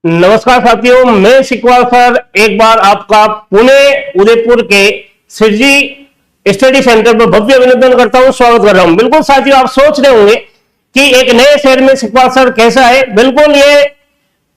नमस्कार साथियों, मैं सिकवाल सर एक बार आपका पुणे उदयपुर के सिरजी स्टडी सेंटर पर भव्य अभिनंदन करता हूं, स्वागत कर रहा हूं। बिल्कुल साथियों, आप सोच रहे होंगे कि एक नए शहर में सिकवाल सर कैसा है। बिल्कुल ये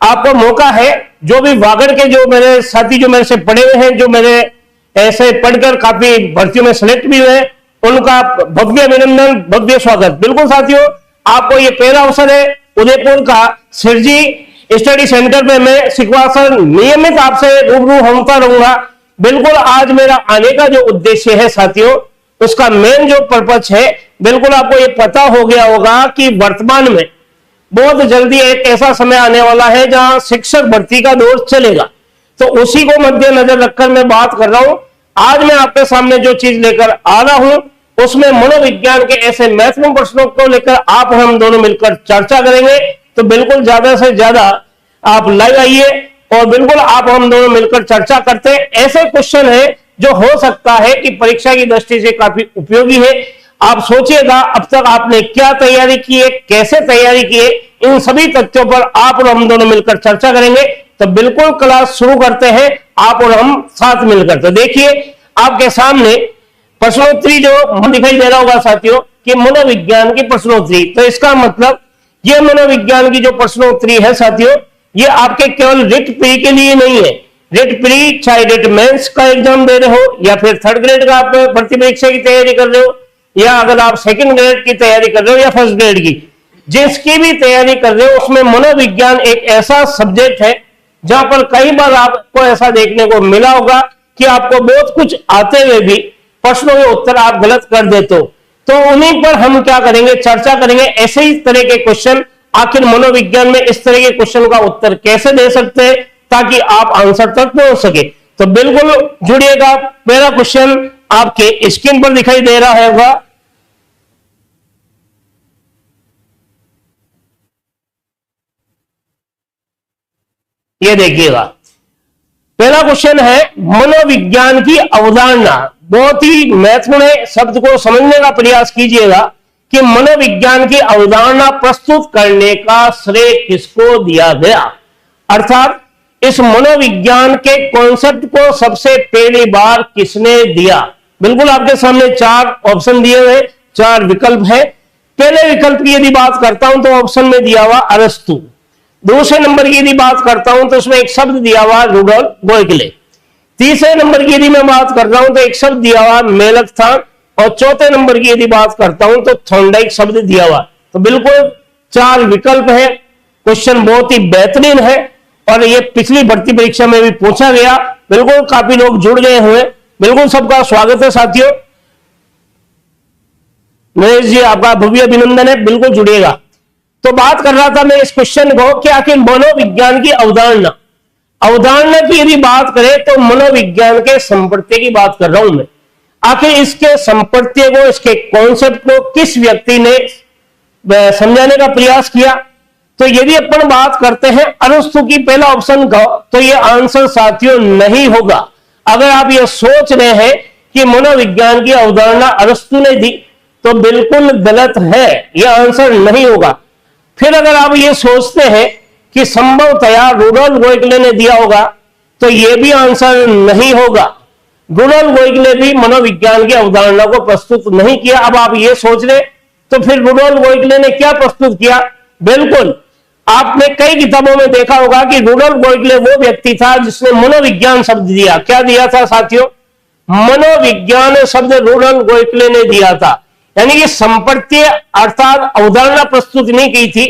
आपको मौका है। जो भी वागड़ के जो मेरे साथी जो मेरे से पढ़े हुए हैं, जो मेरे ऐसे पढ़कर काफी भर्तियों में सिलेक्ट भी हुए, उनका भव्य अभिनंदन, भव्य स्वागत। बिल्कुल साथियों, आपको ये पहला अवसर है उदयपुर का सिरजी स्टडी सेंटर में मैं सिकवाल सर नियमित आपसे रूबरू होता रहूंगा। बिल्कुल आज मेरा आने का जो उद्देश्य है साथियों, उसका मेन जो पर्पज है, बिल्कुल आपको ये पता हो गया होगा कि वर्तमान में बहुत जल्दी एक ऐसा समय आने वाला है जहां शिक्षक भर्ती का दौर चलेगा। तो उसी को मद्देनजर रखकर मैं बात कर रहा हूं। आज मैं आपके सामने जो चीज लेकर आ रहा हूं, उसमें मनोविज्ञान के ऐसे महत्वपूर्ण प्रश्नों को लेकर आप हम दोनों मिलकर चर्चा करेंगे। तो बिल्कुल ज्यादा से ज्यादा आप लाइव आइए और बिल्कुल आप हम दोनों मिलकर चर्चा करते हैं। ऐसे क्वेश्चन है जो हो सकता है कि परीक्षा की दृष्टि से काफी उपयोगी है। आप सोचिएगा अब तक आपने क्या तैयारी की है, कैसे तैयारी की है, इन सभी तथ्यों पर आप और हम दोनों मिलकर चर्चा करेंगे। तो बिल्कुल क्लास शुरू करते हैं, आप और हम साथ मिलकर। तो देखिए आपके सामने प्रश्नोत्तरी जो दिखाई दे रहा होगा साथियों कि मनोविज्ञान की प्रश्नोत्तरी। तो इसका मतलब ये मनोविज्ञान की जो प्रश्नोत्तरी है साथियों, ये आपके केवल रिट प्री के लिए नहीं है। रिट प्री चाहे रिट मेंस का एग्जाम दे रहे हो, या फिर थर्ड ग्रेड का आप भर्ती परीक्षा की तैयारी कर रहे हो, या अगर आप सेकंड ग्रेड की तैयारी कर रहे हो या फर्स्ट ग्रेड की, जिसकी भी तैयारी कर रहे हो, उसमें मनोविज्ञान एक ऐसा सब्जेक्ट है जहां पर कई बार आपको ऐसा देखने को मिला होगा कि आपको बहुत कुछ आते हुए भी प्रश्नों के उत्तर आप गलत कर देते हो। तो उन्हीं पर हम क्या करेंगे, चर्चा करेंगे। ऐसे ही तरह के क्वेश्चन, आखिर मनोविज्ञान में इस तरह के क्वेश्चन का उत्तर कैसे दे सकते हैं ताकि आप आंसर तक पहुंच सके। तो बिल्कुल जुड़िएगा। पहला क्वेश्चन आपके स्क्रीन पर दिखाई दे रहा होगा। ये देखिएगा, पहला क्वेश्चन है मनोविज्ञान की अवधारणा। बहुत ही महत्वपूर्ण है, शब्द को समझने का प्रयास कीजिएगा कि मनोविज्ञान की अवधारणा प्रस्तुत करने का श्रेय किसको दिया गया, अर्थात इस मनोविज्ञान के कॉन्सेप्ट को सबसे पहली बार किसने दिया। बिल्कुल आपके सामने चार ऑप्शन दिए हुए, चार विकल्प है। पहले विकल्प की यदि बात करता हूं तो ऑप्शन में दिया हुआ अरस्तु। दूसरे नंबर की यदि बात करता हूं तो उसमें एक शब्द दिया हुआ रुडोल्फ गोयकले। तीसरे नंबर की यदि मैं बात कर रहा हूं तो एक शब्द दिया हुआ मेलनथॉन, और चौथे नंबर की यदि बात करता हूं तो थॉर्नडाइक शब्द दिया हुआ। तो बिल्कुल चार विकल्प है। क्वेश्चन बहुत ही बेहतरीन है और ये पिछली भर्ती परीक्षा में भी पूछा गया। बिल्कुल काफी लोग जुड़ गए हुए, बिल्कुल सबका स्वागत है साथियों। महेश जी, आपका भव्य अभिनंदन है, बिल्कुल जुड़िएगा। तो बात कर रहा था मैं इस क्वेश्चन को कि आखिर मनोविज्ञान की अवधारणा की यदि बात करें तो मनोविज्ञान के संप्रत्यय की बात कर रहा हूं मैं। आखिर इसके संप्रत्यय को, इसके कॉन्सेप्ट को किस व्यक्ति ने समझाने का प्रयास किया। तो यदि अपन बात करते हैं अरस्तु की पहला ऑप्शन का, तो ये आंसर साथियों नहीं होगा। अगर आप ये सोच रहे हैं कि मनोविज्ञान की अवधारणा अरस्तु ने दी तो बिल्कुल गलत है, यह आंसर नहीं होगा। फिर अगर आप ये सोचते हैं कि संभवतया रुडोल्फ गोयकले ने दिया होगा तो यह भी आंसर नहीं होगा। रुडोल्फ गोयकले भी मनोविज्ञान की अवधारणा को प्रस्तुत नहीं किया। अब आप ये सोच रहे तो फिर रुडोल्फ गोयकले ने क्या प्रस्तुत किया। बिल्कुल आपने कई किताबों में देखा होगा कि रुडोल्फ गोयकले वो व्यक्ति था जिसने मनोविज्ञान शब्द दिया। क्या दिया था साथियों? मनोविज्ञान शब्द रुडोल्फ गोयकले ने दिया था। यानी कि संप्रत्यय अर्थात अवधारणा प्रस्तुत नहीं की थी।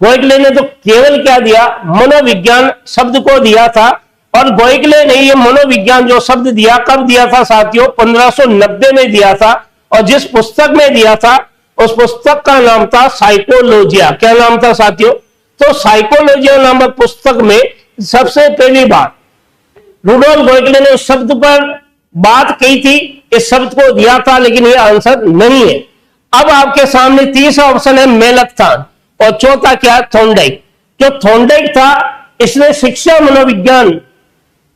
गोयकले ने तो केवल क्या दिया, मनोविज्ञान शब्द को दिया था। और गोयकले ने ये मनोविज्ञान जो शब्द दिया कब दिया था साथियों? 1590 में दिया था। और जिस पुस्तक में दिया था उस पुस्तक का नाम था साइकोलॉजिया। क्या नाम था साथियों? तो साइकोलॉजिया नामक पुस्तक में सबसे पहली बार रुडोल्फ गोयकले ने उस शब्द पर बात की थी, इस शब्द को दिया था, लेकिन यह आंसर नहीं है। अब आपके सामने तीसरा ऑप्शन है मेलनथॉन और चौथा क्या? थॉर्नडाइक। जो थॉर्नडाइक था इसने शिक्षा मनोविज्ञान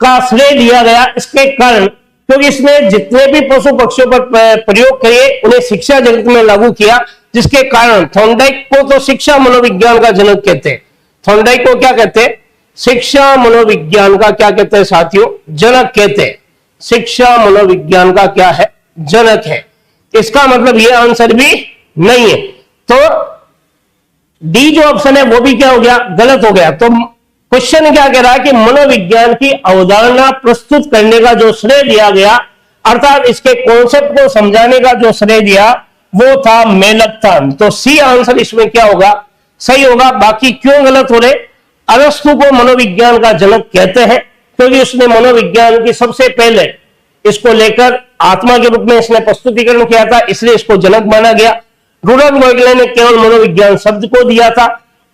का श्रेय दिया गया इसके कारण, क्योंकि इसने जितने भी पशु पक्षियों पर प्रयोग किए उन्हें शिक्षा जगत में लागू किया, जिसके कारण थॉर्नडाइक को तो शिक्षा मनोविज्ञान का जनक कहते हैं। थॉर्नडाइक को क्या कहते हैं? शिक्षा मनोविज्ञान का क्या कहते हैं साथियों? जनक कहते हैं। शिक्षा मनोविज्ञान का क्या है? जनक है। इसका मतलब ये आंसर भी नहीं है। तो डी जो ऑप्शन है वो भी क्या हो गया? गलत हो गया। तो क्वेश्चन क्या कह रहा है कि मनोविज्ञान की अवधारणा प्रस्तुत करने का जो श्रेय दिया गया, अर्थात इसके कॉन्सेप्ट को समझाने का जो श्रेय दिया वो था मेलकथान। तो सी आंसर इसमें क्या होगा? सही होगा। बाकी क्यों गलत हो रहे? अरस्तु को मनोविज्ञान का जनक कहते हैं क्योंकि उसने मनोविज्ञान की सबसे पहले इसको लेकर आत्मा के रूप में इसने प्रस्तुतिकरण किया था, इसलिए इसको जनक माना गया। रूडोल्फ वोगेल ने केवल मनोविज्ञान शब्द को दिया था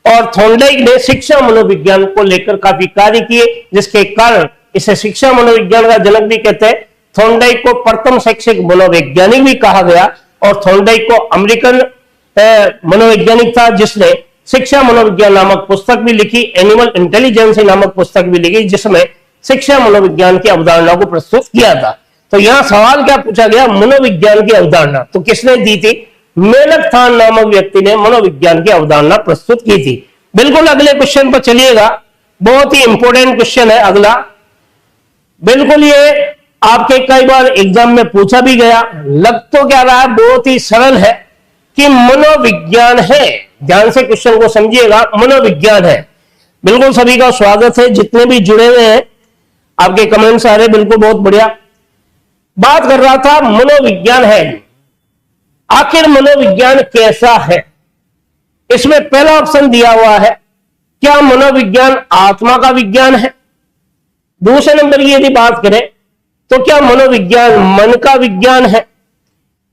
और थॉर्नडाइक ने शिक्षा मनोविज्ञान को लेकर काफी कार्य किए, जिसके कारण इसे शिक्षा मनोविज्ञान का जनक भी कहते हैं। थॉर्नडाइक को प्रथम शैक्षिक मनोवैज्ञानिक भी कहा गया और थॉर्नडाइक को अमेरिकन मनोवैज्ञानिक था जिसने शिक्षा मनोविज्ञान नामक पुस्तक भी लिखी, एनिमल इंटेलिजेंस नामक पुस्तक भी लिखी, जिसमें शिक्षा मनोविज्ञान की अवधारणा को प्रस्तुत किया था। तो यहां सवाल क्या पूछा गया? मनोविज्ञान की अवधारणा तो किसने दी थी? मेलकथान नामक व्यक्ति ने मनोविज्ञान की अवधारणा प्रस्तुत की थी। बिल्कुल अगले क्वेश्चन पर चलिएगा, बहुत ही इंपॉर्टेंट क्वेश्चन है अगला। बिल्कुल ये आपके कई बार एग्जाम में पूछा भी गया, लग तो क्या रहा है बहुत ही सरल है कि मनोविज्ञान है। ध्यान से क्वेश्चन को समझिएगा, मनोविज्ञान है। बिल्कुल सभी का स्वागत है, जितने भी जुड़े हुए हैं आपके कमेंट्स आ रहे, बिल्कुल बहुत बढ़िया। बात कर रहा था मनोविज्ञान है, आखिर मनोविज्ञान कैसा है? इसमें पहला ऑप्शन दिया हुआ है, क्या मनोविज्ञान आत्मा का विज्ञान है? दूसरे नंबर की यदि बात करें तो क्या मनोविज्ञान मन का विज्ञान है?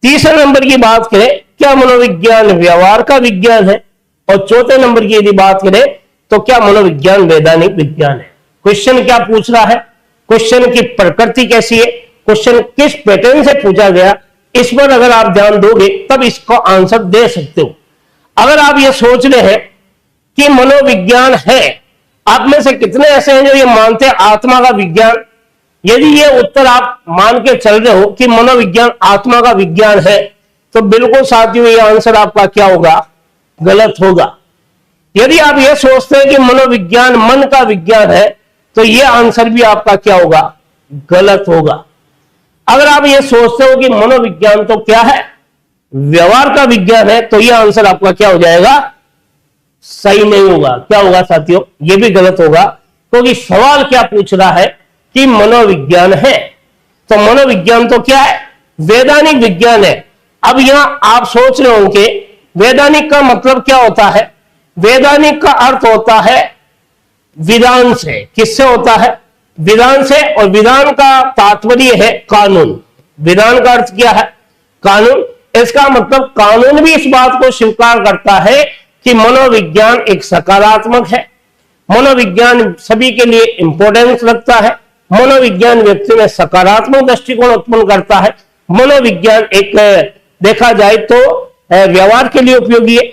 तीसरे नंबर की बात करें, क्या मनोविज्ञान व्यवहार का विज्ञान है? और चौथे नंबर की यदि बात करें तो क्या मनोविज्ञान वैधानिक विज्ञान है? क्वेश्चन क्या पूछ रहा है, क्वेश्चन की प्रकृति कैसी है, क्वेश्चन किस पैटर्न से पूछा गया, इस पर अगर आप ध्यान दोगे तब इसको आंसर दे सकते हो। अगर आप ये सोच रहे हैं कि मनोविज्ञान है, आप में से कितने ऐसे हैं जो ये मानते हैं आत्मा का विज्ञान? यदि ये उत्तर आप मान के चल रहे हो कि मनोविज्ञान आत्मा का विज्ञान है, तो बिल्कुल साथियों ये आंसर आपका क्या होगा? गलत होगा। यदि आप ये सोचते हैं कि मनोविज्ञान मन का विज्ञान है, तो ये आंसर भी आपका क्या होगा? गलत होगा। अगर आप ये सोचते हो कि मनोविज्ञान तो क्या है? व्यवहार का विज्ञान है, तो ये आंसर आपका क्या हो जाएगा? सही नहीं होगा। क्या होगा साथियों? ये भी गलत होगा, क्योंकि सवाल क्या पूछ रहा है कि मनोविज्ञान है, तो मनोविज्ञान तो क्या है? वैधानिक विज्ञान है। अब यहां आप सोच रहे होंगे वैधानिक का मतलब क्या होता है? वैधानिक का अर्थ होता है विधान से। किससे होता है? विधान से। और विधान का तात्पर्य है कानून। विधान का अर्थ क्या है? कानून। इसका मतलब कानून भी इस बात को स्वीकार करता है कि मनोविज्ञान एक सकारात्मक है, मनोविज्ञान सभी के लिए इंपॉर्टेंस रखता है, मनोविज्ञान व्यक्ति में सकारात्मक दृष्टिकोण उत्पन्न करता है, मनोविज्ञान एक देखा जाए तो व्यवहार के लिए उपयोगी है।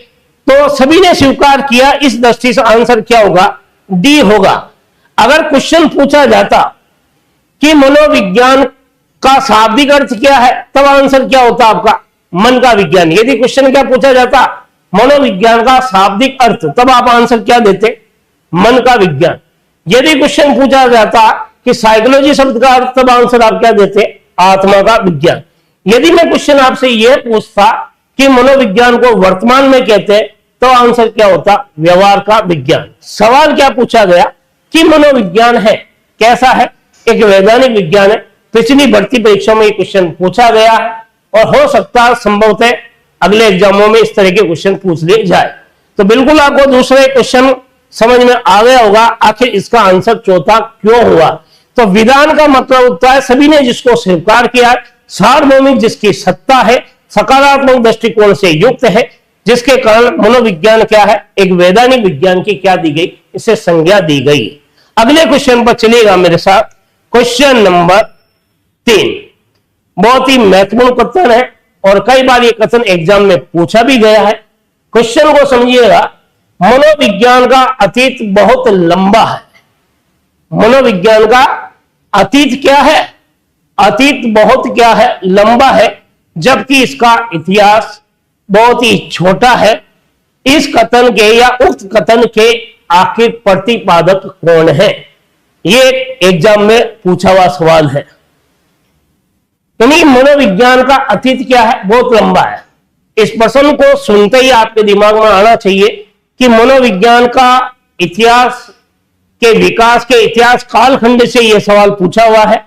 तो सभी ने स्वीकार किया, इस दृष्टि से आंसर क्या होगा? डी होगा। अगर क्वेश्चन पूछा जाता कि मनोविज्ञान का शाब्दिक अर्थ क्या है, तब आंसर क्या होता आपका? मन का विज्ञान। यदि क्वेश्चन क्या पूछा जाता? मनोविज्ञान का शाब्दिक अर्थ, तब आप आंसर क्या देते? मन का विज्ञान। यदि क्वेश्चन पूछा जाता कि साइकोलॉजी शब्द का अर्थ, तब आंसर आप क्या देते? आत्मा का विज्ञान। यदि मैं क्वेश्चन आपसे यह पूछता कि मनोविज्ञान को वर्तमान में कहते हैं, तो आंसर क्या होता? व्यवहार का विज्ञान। सवाल क्या पूछा गया कि मनोविज्ञान है, कैसा है? एक वैधानिक विज्ञान है। पिछली भर्ती परीक्षाओं में ये क्वेश्चन पूछा गया है और हो सकता है संभवतः अगले एग्जामों में इस तरह के क्वेश्चन पूछ लिए जाए। तो बिल्कुल आपको दूसरे क्वेश्चन समझ में आ गया होगा, आखिर इसका आंसर चौथा क्यों हुआ। तो विधान का मतलब होता है सभी ने जिसको स्वीकार किया, सार्वभौमिक जिसकी सत्ता है, सकारात्मक दृष्टिकोण से युक्त है, जिसके कारण मनोविज्ञान क्या है? एक वैधानिक विज्ञान की क्या दी गई? इसे संज्ञा दी गई। अगले क्वेश्चन पर चलिएगा मेरे साथ। क्वेश्चन नंबर 3 बहुत ही महत्वपूर्ण कथन है और कई बार ये कथन एग्जाम में पूछा भी गया है। क्वेश्चन को समझिएगा, मनोविज्ञान का अतीत बहुत लंबा है। मनोविज्ञान का अतीत क्या है? अतीत बहुत क्या है? लंबा है, जबकि इसका इतिहास बहुत ही छोटा है। इस कथन के या उक्त कथन के आखिर प्रतिपादक कौन है? ये एक एग्जाम में पूछा हुआ सवाल है। यानी मनोविज्ञान का अतीत क्या है? बहुत लंबा है। इस प्रश्न को सुनते ही आपके दिमाग में आना चाहिए कि मनोविज्ञान का इतिहास के विकास के इतिहास कालखंड से यह सवाल पूछा हुआ है।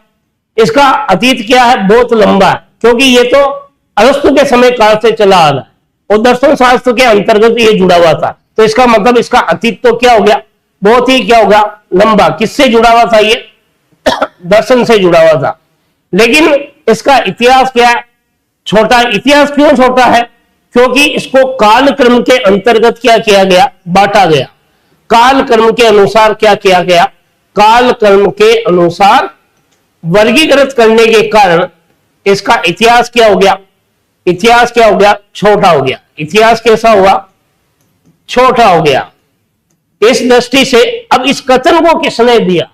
इसका अतीत क्या है? बहुत लंबा है, क्योंकि ये तो अरस्तु के समय काल से चला आ रहा है और दर्शन शास्त्र के अंतर्गत ये जुड़ा हुआ था। तो इसका मतलब इसका अतीत तो क्या हो गया? बहुत ही क्या होगा? लंबा। किससे जुड़ा हुआ था ये? दर्शन से जुड़ा हुआ था। लेकिन इसका इतिहास क्या है? छोटा। इतिहास क्यों छोटा है? क्योंकि इसको कालक्रम के अंतर्गत क्या किया गया? बांटा गया। कालक्रम के अनुसार क्या किया गया? कालक्रम के अनुसार वर्गीकृत करने के कारण इसका इतिहास क्या हो गया? इतिहास क्या हो गया? छोटा हो गया। इतिहास कैसा हुआ? छोटा हो गया। इस दृष्टि से अब इस कथन को किसने दिया?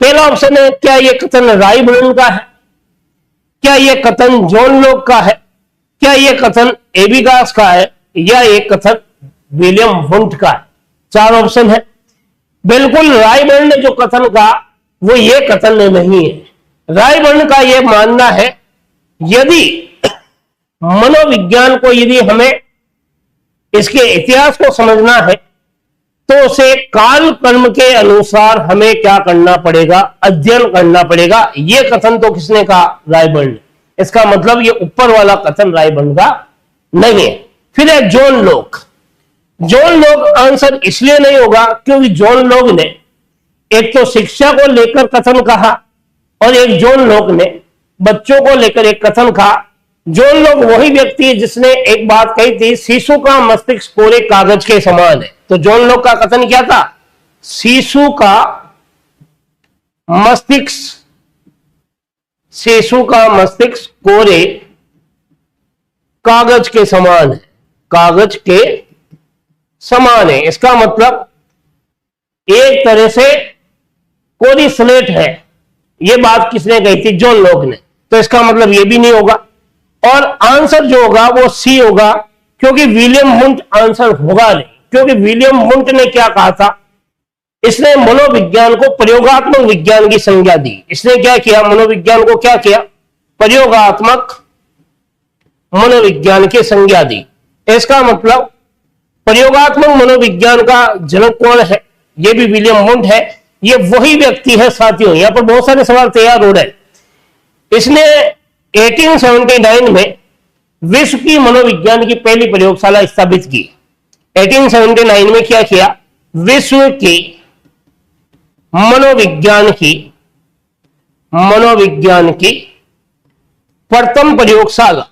पहला ऑप्शन है, क्या यह कथन रायबर्न का है? क्या यह कथन जॉन लॉक का है? क्या यह कथन एबिंगास का है? या यह कथन विलियम वुंट का है? 4 ऑप्शन है। बिल्कुल रायबर्न ने जो कथन कहा वो ये कथन नहीं है। रायबर्न का यह मानना है, यदि मनोविज्ञान को यदि हमें इसके इतिहास को समझना है तो उसे काल कर्म के अनुसार हमें क्या करना पड़ेगा? अध्ययन करना पड़ेगा। यह कथन तो किसने कहा? रायबर्न ने। इसका मतलब ये ऊपर वाला कथन रायबर्न का नहीं है। फिर है John Locke. John Locke answer इसलिए नहीं होगा क्योंकि जॉन लॉक ने एक तो शिक्षा को लेकर कथन कहा और एक जॉन लॉक ने बच्चों को लेकर एक कथन कहा। जॉन लॉक वही व्यक्ति है जिसने एक बात कही थी, शिशु का मस्तिष्क कोरे कागज के समान है। तो जॉन लॉक का कथन क्या था? शिशु का मस्तिष्क कोरे कागज के समान है। कागज के समान है, इसका मतलब एक तरह से कोरी स्लेट है। यह बात किसने कही थी? जॉन लॉक ने। तो इसका मतलब यह भी नहीं होगा और आंसर जो होगा वो सी होगा, क्योंकि विलियम वुंट आंसर होगा नहीं। क्योंकि विलियम वुंट ने क्या कहा था? इसने मनोविज्ञान को प्रयोगात्मक विज्ञान की संज्ञा दी। इसने क्या किया? मनोविज्ञान को क्या किया? प्रयोगात्मक मनोविज्ञान की संज्ञा दी। इसका मतलब प्रयोगात्मक मनोविज्ञान का जनक कौन है? यह भी विलियम वुंट है। यह वही व्यक्ति है साथियों। यहां पर बहुत सारे सवाल तैयार हो रहे हैं। इसने 1879 में विश्व की मनोविज्ञान की पहली प्रयोगशाला स्थापित की। 1879 में क्या किया? विश्व की मनोविज्ञान की प्रथम प्रयोगशाला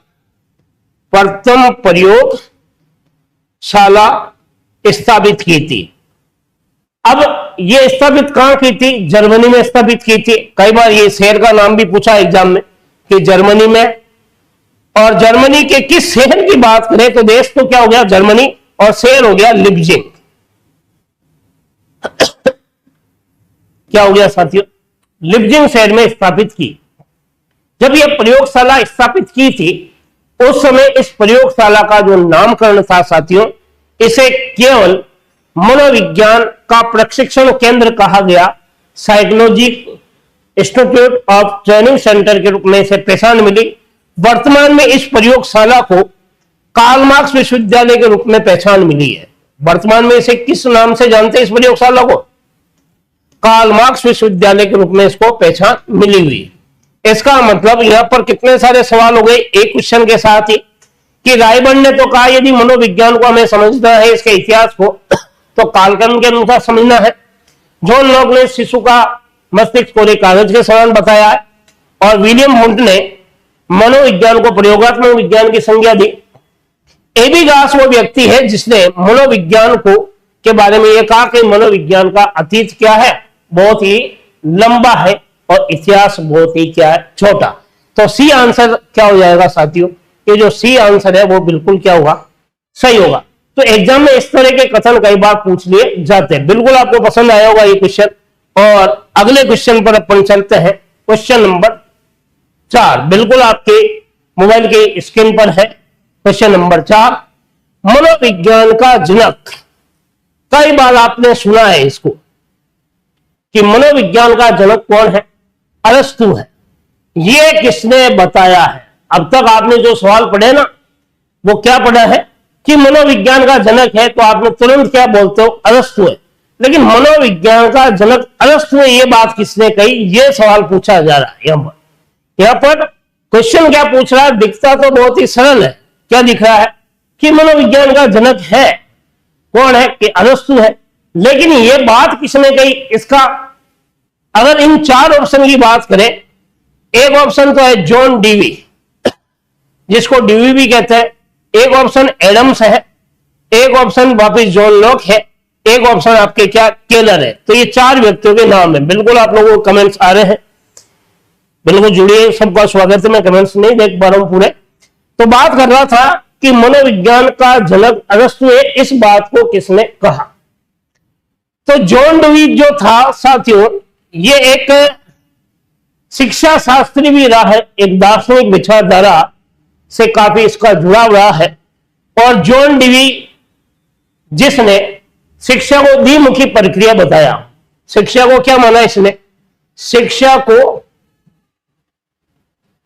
स्थापित की थी। अब यह स्थापित कहां की थी? जर्मनी में स्थापित की थी। कई बार यह शहर का नाम भी पूछा एग्जाम में कि जर्मनी में। और जर्मनी के किस शहर की बात करें तो देश तो क्या हो गया? जर्मनी, और शहर हो गया लिप्जिंग। क्या हो गया साथियों? लिप्जिंग शहर में स्थापित की। जब यह प्रयोगशाला स्थापित की थी उस समय इस प्रयोगशाला का जो नामकरण था साथियों, इसे केवल मनोविज्ञान का प्रशिक्षण केंद्र कहा गया। Psychologic institute of training centre के रूप में इसे पहचान मिली। वर्तमान में इस प्रयोगशाला को कार्ल मार्क्स विश्वविद्यालय के रूप में पहचान मिली है। वर्तमान में इसे किस नाम से जानते हैं? इस प्रयोगशाला को कार्ल मार्क्स विश्वविद्यालय के रूप में इसको पहचान मिली हुई। इसका मतलब यहां पर कितने सारे सवाल हो गए एक क्वेश्चन के साथ ही, कि रायबर्न ने तो कहा यदि मनोविज्ञान को हमें समझना है, इसके इतिहास को, तो कालक्रम के अनुसार समझना है। जॉन लॉक ने शिशु का मस्तिष्क कोरे कागज के समान बताया है और विलियम वुंट ने मनोविज्ञान को प्रयोगात्मक विज्ञान की संज्ञा दी। एबिंगास वो व्यक्ति है जिसने मनोविज्ञान को के बारे में यह कहा कि मनोविज्ञान का अतीत क्या है? बहुत ही लंबा है और इतिहास बहुत ही क्या है? छोटा। तो सी आंसर क्या हो जाएगा साथियों? ये जो सी आंसर है वो बिल्कुल क्या होगा? सही होगा। तो एग्जाम में इस तरह के कथन कई बार पूछ लिए जाते हैं। बिल्कुल आपको पसंद आया होगा ये क्वेश्चन। और अगले क्वेश्चन पर अपन चलते हैं। क्वेश्चन नंबर 4 बिल्कुल आपके मोबाइल के स्क्रीन पर है। क्वेश्चन नंबर 4, मनोविज्ञान का जनक कई बार आपने सुना है इसको कि मनोविज्ञान का जनक कौन है? अरस्तु है। ये किसने बताया है? अब तक आपने जो सवाल पढ़े ना, वो क्या पढ़ा है कि मनोविज्ञान का जनक है, तो आपने तुरंत क्या बोलते हो? अरस्तु है। लेकिन मनोविज्ञान का जनक अरस्तु है, ये बात किसने कही? ये सवाल पूछा जा रहा है। यहां पर क्वेश्चन क्या पूछ रहा है? दिखता तो बहुत ही सरल है। क्या दिख रहा है कि मनोविज्ञान का जनक है कौन है? कि अरस्तु है। लेकिन ये बात किसने कही? इसका अगर इन चार ऑप्शन की बात करें, एक ऑप्शन तो है जॉन डीवी, जिसको डीवी भी कहते हैं, एक ऑप्शन एडम्स है, एक ऑप्शन वापिस जॉन लॉक है, एक ऑप्शन आपके क्या केलर है। तो ये चार व्यक्तियों के नाम है। बिल्कुल आप लोगों को कमेंट्स आ रहे हैं, बिल्कुल जुड़िए, सबका स्वागत है। मैं कमेंट्स नहीं देख पा रहा हूं पूरे। तो बात कर रहा था कि मनोविज्ञान का जनक अरस्तु है, इस बात को किसने कहा? तो जॉन डीवी जो था साथियों, ये एक शिक्षा शास्त्री भी रहा है, एक दार्शनिक विचारधारा से काफी इसका जुड़ाव रहा है। और जॉन डीवी जिसने शिक्षा को द्विमुखी प्रक्रिया बताया। शिक्षा को क्या माना इसने? शिक्षा को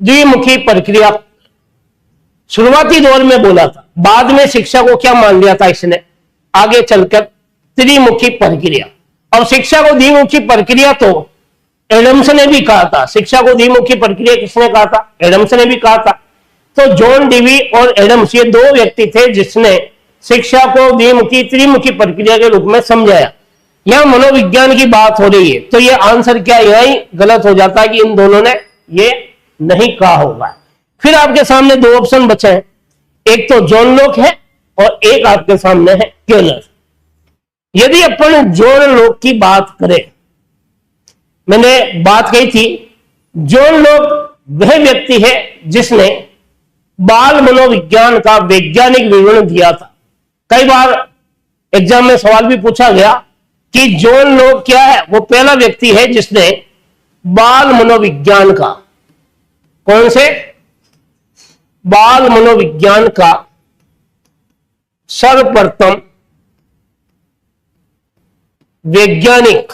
द्विमुखी प्रक्रिया शुरुआती दौर में बोला था, बाद में शिक्षा को क्या मान लिया था इसने आगे चलकर? त्रिमुखी प्रक्रिया। और शिक्षा को द्विमुखी प्रक्रिया तो एडम्स ने भी कहा था। शिक्षा को द्विमुखी प्रक्रिया किसने कहा था? एडम्स ने भी कहा था। तो जॉन डीवी और एडम्स, ये दो व्यक्ति थे जिसने शिक्षा को द्विमुखी त्रिमुखी प्रक्रिया के रूप में समझाया। यहां मनोविज्ञान की बात हो रही है, तो ये आंसर क्या यही गलत हो जाता है कि इन दोनों ने ये नहीं कहा होगा। फिर आपके सामने दो ऑप्शन बचे हैं, एक तो जॉन लॉक है और एक आपके सामने है केलर। यदि अपन जॉन लॉक की बात करें, मैंने बात कही थी, जॉन लॉक वह व्यक्ति है जिसने बाल मनोविज्ञान का वैज्ञानिक विवरण दिया था। कई बार एग्जाम में सवाल भी पूछा गया कि जॉन लॉक क्या है? वो पहला व्यक्ति है जिसने बाल मनोविज्ञान का, कौन से? बाल मनोविज्ञान का सर्वप्रथम वैज्ञानिक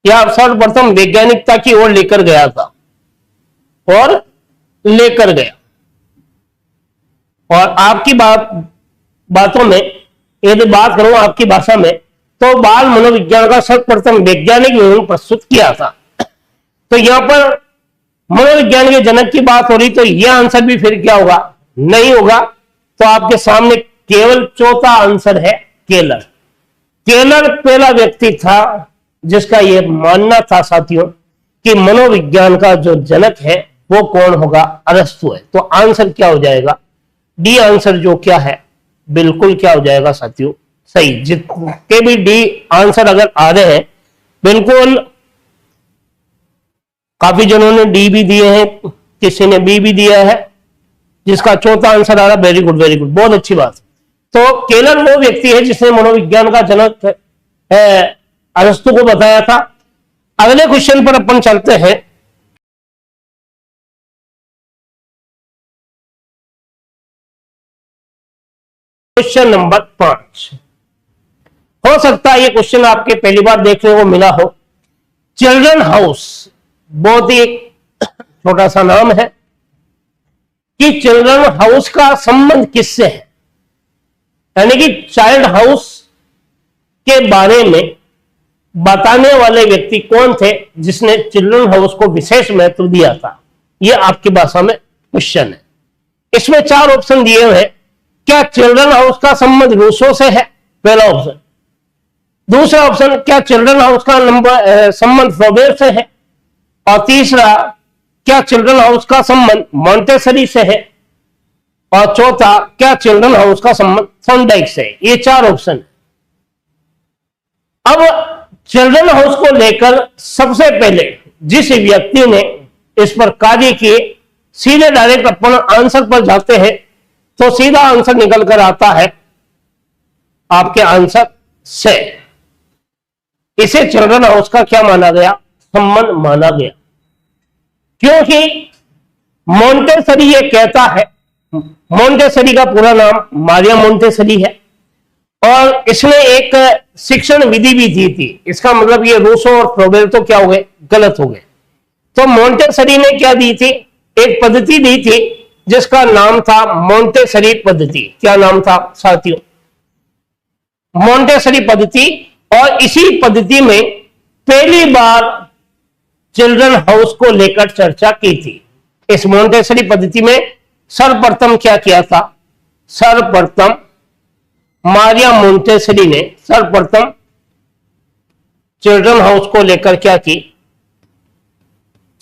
या सर्वप्रथम वैज्ञानिकता की ओर लेकर गया था और लेकर गया। और आपकी बातों में यदि बात करूं आपकी भाषा में, तो बाल मनोविज्ञान का सर्वप्रथम वैज्ञानिक विवरण प्रस्तुत किया था। तो यहां पर मनोविज्ञान के जनक की बात हो रही, तो यह आंसर भी फिर क्या होगा? नहीं होगा। तो आपके सामने केवल चौथा आंसर है केलर। केलर पहला व्यक्ति था जिसका यह मानना था साथियों कि मनोविज्ञान का जो जनक है वो कौन होगा? अरस्तु है। तो आंसर क्या हो जाएगा? डी आंसर जो क्या है, बिल्कुल क्या हो जाएगा साथियों? सही। जितने भी डी आंसर अगर आ रहे हैं, बिल्कुल काफी जनों ने डी भी दिए हैं, किसी ने बी भी दिया है, जिसका चौथा आंसर आ रहा। वेरी गुड, वेरी गुड, बहुत अच्छी बात। तो केलर वो व्यक्ति है जिसने मनोविज्ञान का जनक अरस्तु को बताया था। अगले क्वेश्चन पर अपन चलते हैं। Question number 5। हो सकता है ये क्वेश्चन आपके पहली बार देखने को मिला हो। चिल्ड्रन हाउस, बहुत ही छोटा सा नाम है कि चिल्ड्रन हाउस का संबंध किससे है, यानी कि चाइल्ड हाउस के बारे में बताने वाले व्यक्ति कौन थे जिसने चिल्ड्रन हाउस को विशेष महत्व दिया था। यह आपकी भाषा में क्वेश्चन है। इसमें 4 ऑप्शन दिए हुए हैं। क्या चिल्ड्रन हाउस का संबंध रूसो से है? पहला ऑप्शन। दूसरा ऑप्शन, क्या चिल्ड्रन हाउस का संबंध फ्लॉबेर से है? और तीसरा, क्या चिल्ड्रन हाउस का संबंध मॉन्टेसरी से है? और चौथा, क्या चिल्ड्रन हाउस का संबंध थॉर्नडाइक से है? ये 4 ऑप्शन। अब चिल्ड्रन हाउस को लेकर सबसे पहले जिस व्यक्ति ने इस पर कार्य किए, सीधे डायरेक्ट अपन आंसर पर जाते हैं तो सीधा आंसर निकल कर आता है आपके आंसर से। इसे चिल्ड्रन हाउस का क्या माना गया? संबंध माना गया। क्योंकि मॉन्टेसरी ये कहता है मोंटेसरी का पूरा नाम मारिया मोंटेसरी है और इसने एक शिक्षण विधि भी दी थी। इसका मतलब ये रूसो और फ्रोबेल तो क्या हो गए, गलत हो गए। तो मोंटेसरी ने क्या दी थी, एक पद्धति दी थी जिसका नाम था मोंटेसरी पद्धति। क्या नाम था साथियों, मोंटेसरी पद्धति। और इसी पद्धति में पहली बार चिल्ड्रन हाउस को लेकर चर्चा की थी। इस मोंटेसरी पद्धति में सर्वप्रथम क्या किया था, सर्वप्रथम मारिया मोंटेसरी ने सर्वप्रथम चिल्ड्रन हाउस को लेकर क्या की,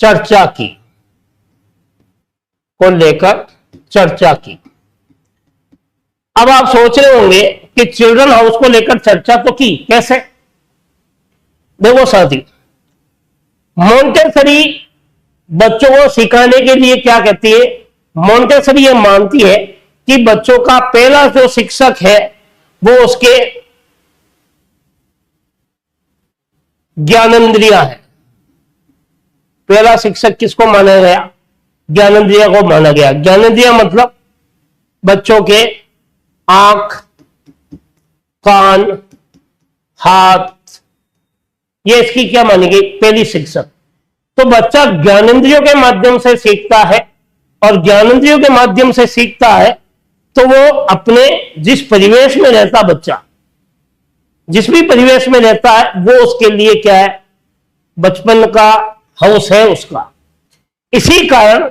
चर्चा की, को लेकर चर्चा की। अब आप सोच रहे होंगे कि चिल्ड्रन हाउस को लेकर चर्चा तो की, कैसे? देखो साथी, मोंटेसरी बच्चों को सिखाने के लिए क्या कहती है, मोंटेसरी ये मानती है कि बच्चों का पहला जो शिक्षक है वो उसके ज्ञानेंद्रिया है। पहला शिक्षक किसको माना गया, ज्ञानेंद्रिया को माना गया। ज्ञानेंद्रिया मतलब बच्चों के आंख, कान, हाथ, ये इसकी क्या मानी गई, पहली शिक्षक। तो बच्चा ज्ञानेंद्रियों के माध्यम से सीखता है और ज्ञानेंद्रियों के माध्यम से सीखता है तो वो अपने जिस परिवेश में रहता, बच्चा जिस भी परिवेश में रहता है वो उसके लिए क्या है, बचपन का हाउस है उसका। इसी कारण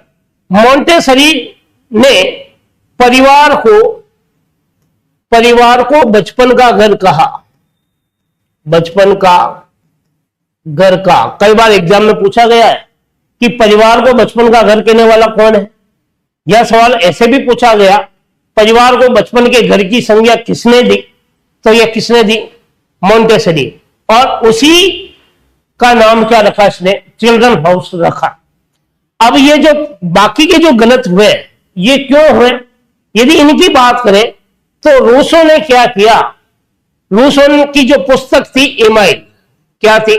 मोंटेसरी ने परिवार को बचपन का घर कहा, बचपन का घर का। कई बार एग्जाम में पूछा गया है कि परिवार को बचपन का घर कहने वाला कौन है। यह सवाल ऐसे भी पूछा गया, परिवार को बचपन के घर की संज्ञा किसने दी, तो यह किसने दी, मोंटेसरी। और उसी का नाम क्या रखा इसने, चिल्ड्रन हाउस रखा। अब ये जो बाकी के जो गलत हुए ये क्यों हुए, यदि इनकी बात करें तो रूसो ने क्या किया, रूसो की जो पुस्तक थी इमाइल, क्या थी,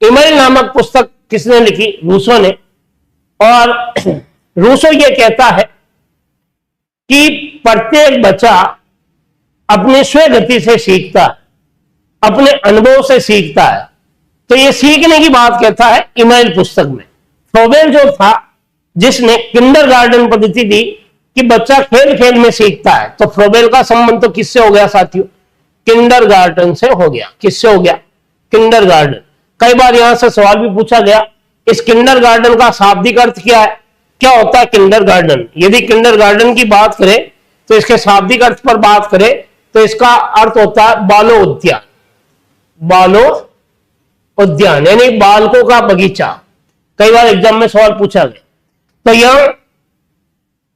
इमाइल नामक पुस्तक किसने लिखी, रूसो ने। और रूसो ये कहता है कि प्रत्येक बच्चा अपनी स्वगति से सीखता है, अपने अनुभव से सीखता है। तो ये सीखने की बात कहता है इमाइल पुस्तक में। फ्रोबेल जो था जिसने किंडरगार्टन पद्धति दी कि बच्चा खेल खेल में सीखता है, तो फ्रोबेल का संबंध तो किससे हो गया साथियों, किंडरगार्टन से हो गया। किससे हो गया, किंडरगार्टन। कई बार यहां से सवाल भी पूछा गया, इस किंडरगार्टन का शाब्दिक अर्थ क्या है, क्या होता है किंडरगार्टन। यदि किंडरगार्टन की बात करें तो इसके शाब्दिक अर्थ पर बात करें तो इसका अर्थ होता है बालो उद्यान, बालो उद्यान यानी बालकों का बगीचा। कई बार एग्जाम में सवाल पूछा गया। तो यहां